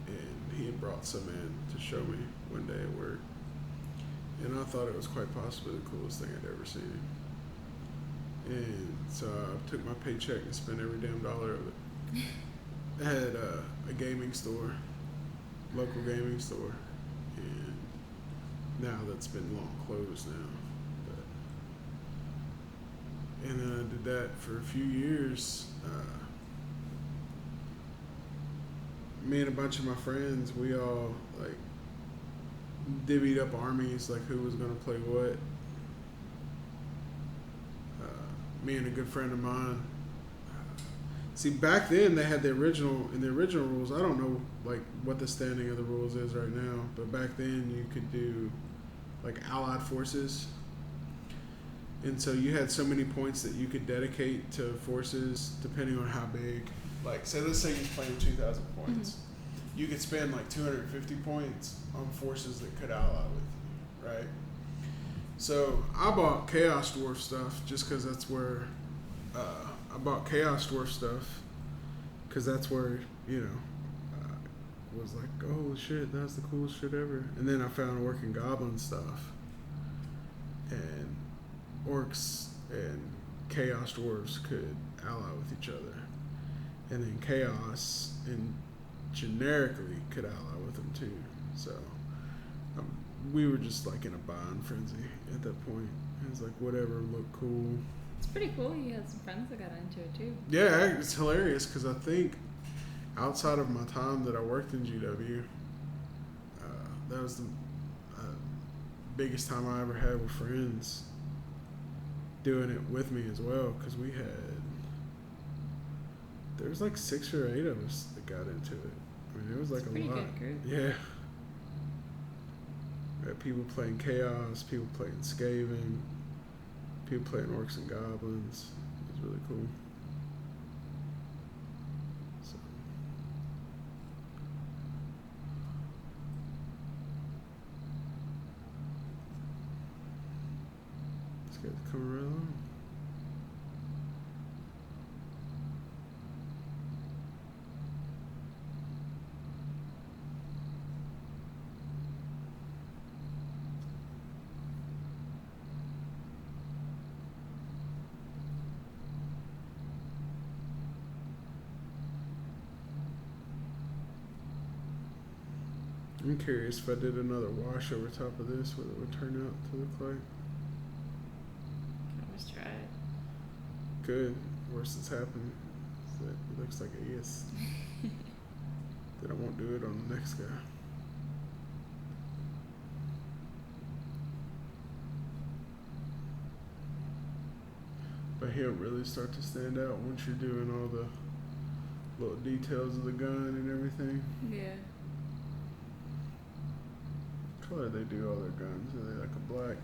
And he had brought some in to show me one day at work. And I thought it was quite possibly the coolest thing I'd ever seen. And so I took my paycheck and spent every damn dollar of it. I had a gaming store, local gaming store. And now that's been long closed now. And then I did that for a few years. Me and a bunch of my friends, we all like divvied up armies, like who was gonna play what. Me and a good friend of mine. See, back then they had the original rules. I don't know like what the standing of the rules is right now, but back then you could do like allied forces. And so you had so many points that you could dedicate to forces depending on how big. Like, say, let's say you're playing 2,000 points. Mm-hmm. You could spend like 250 points on forces that could ally with right? So I bought Chaos Dwarf stuff just because that's where I bought Chaos Dwarf stuff because that's where was like, oh shit, that's the coolest shit ever. And then I found Orc and Goblin stuff, and orcs and Chaos Dwarves could ally with each other, and then Chaos and generically could ally with them too. So we were just like in a buying frenzy at that point. It was like whatever looked cool. It's pretty cool. You had some friends that got into it too. Yeah, it's hilarious because I think outside of my time that I worked in GW, that was the biggest time I ever had with friends doing it with me as well, because there was like 6 or 8 of us that got into it. I mean, it was like It's a a pretty lot. good group. Yeah. We had people playing Chaos, people playing Skaven, people playing Orcs and Goblins. It was really cool. So. This guy's coming right along. I'm curious if I did another wash over top of this, what it would turn out to look like. Can always try it. Good. Worst that's happened is that it looks like a yes. Then I won't do it on the next guy. But he'll really start to stand out once you're doing all the little details of the gun and everything. Yeah. What color they do all their guns? Are they like a black?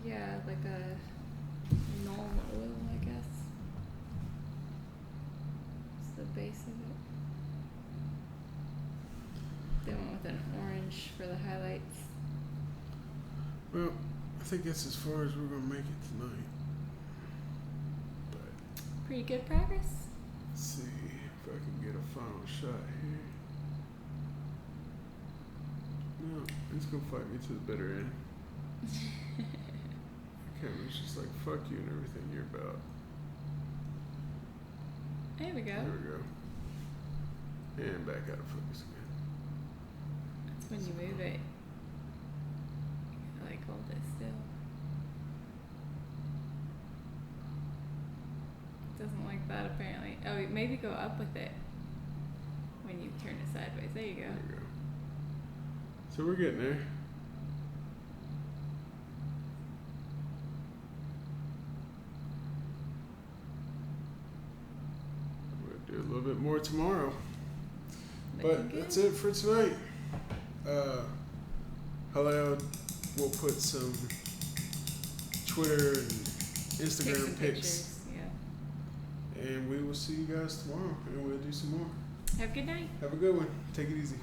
Yeah, like a null oil, I guess. It's the base of it. They went with an orange for the highlights. Well, I think that's as far as we're gonna make it tonight. But Pretty good progress. let's see if I can get a final shot here. No, it's gonna fight me to the bitter end. Camera's just like, fuck you and everything you're about. There we go. There we go. And back out of focus again. That's when you move it. You like hold it still. It doesn't like that apparently. Oh, maybe go up with it when you turn it sideways. There you go. There we go. So we're getting there. We'll do a little bit more tomorrow. Looking But good. that's it for tonight. Hello, we'll put some Twitter and Take Instagram some pics. pictures. Yeah. And we will see you guys tomorrow and we'll do some more. Have a good night. Have a good one. Take it easy.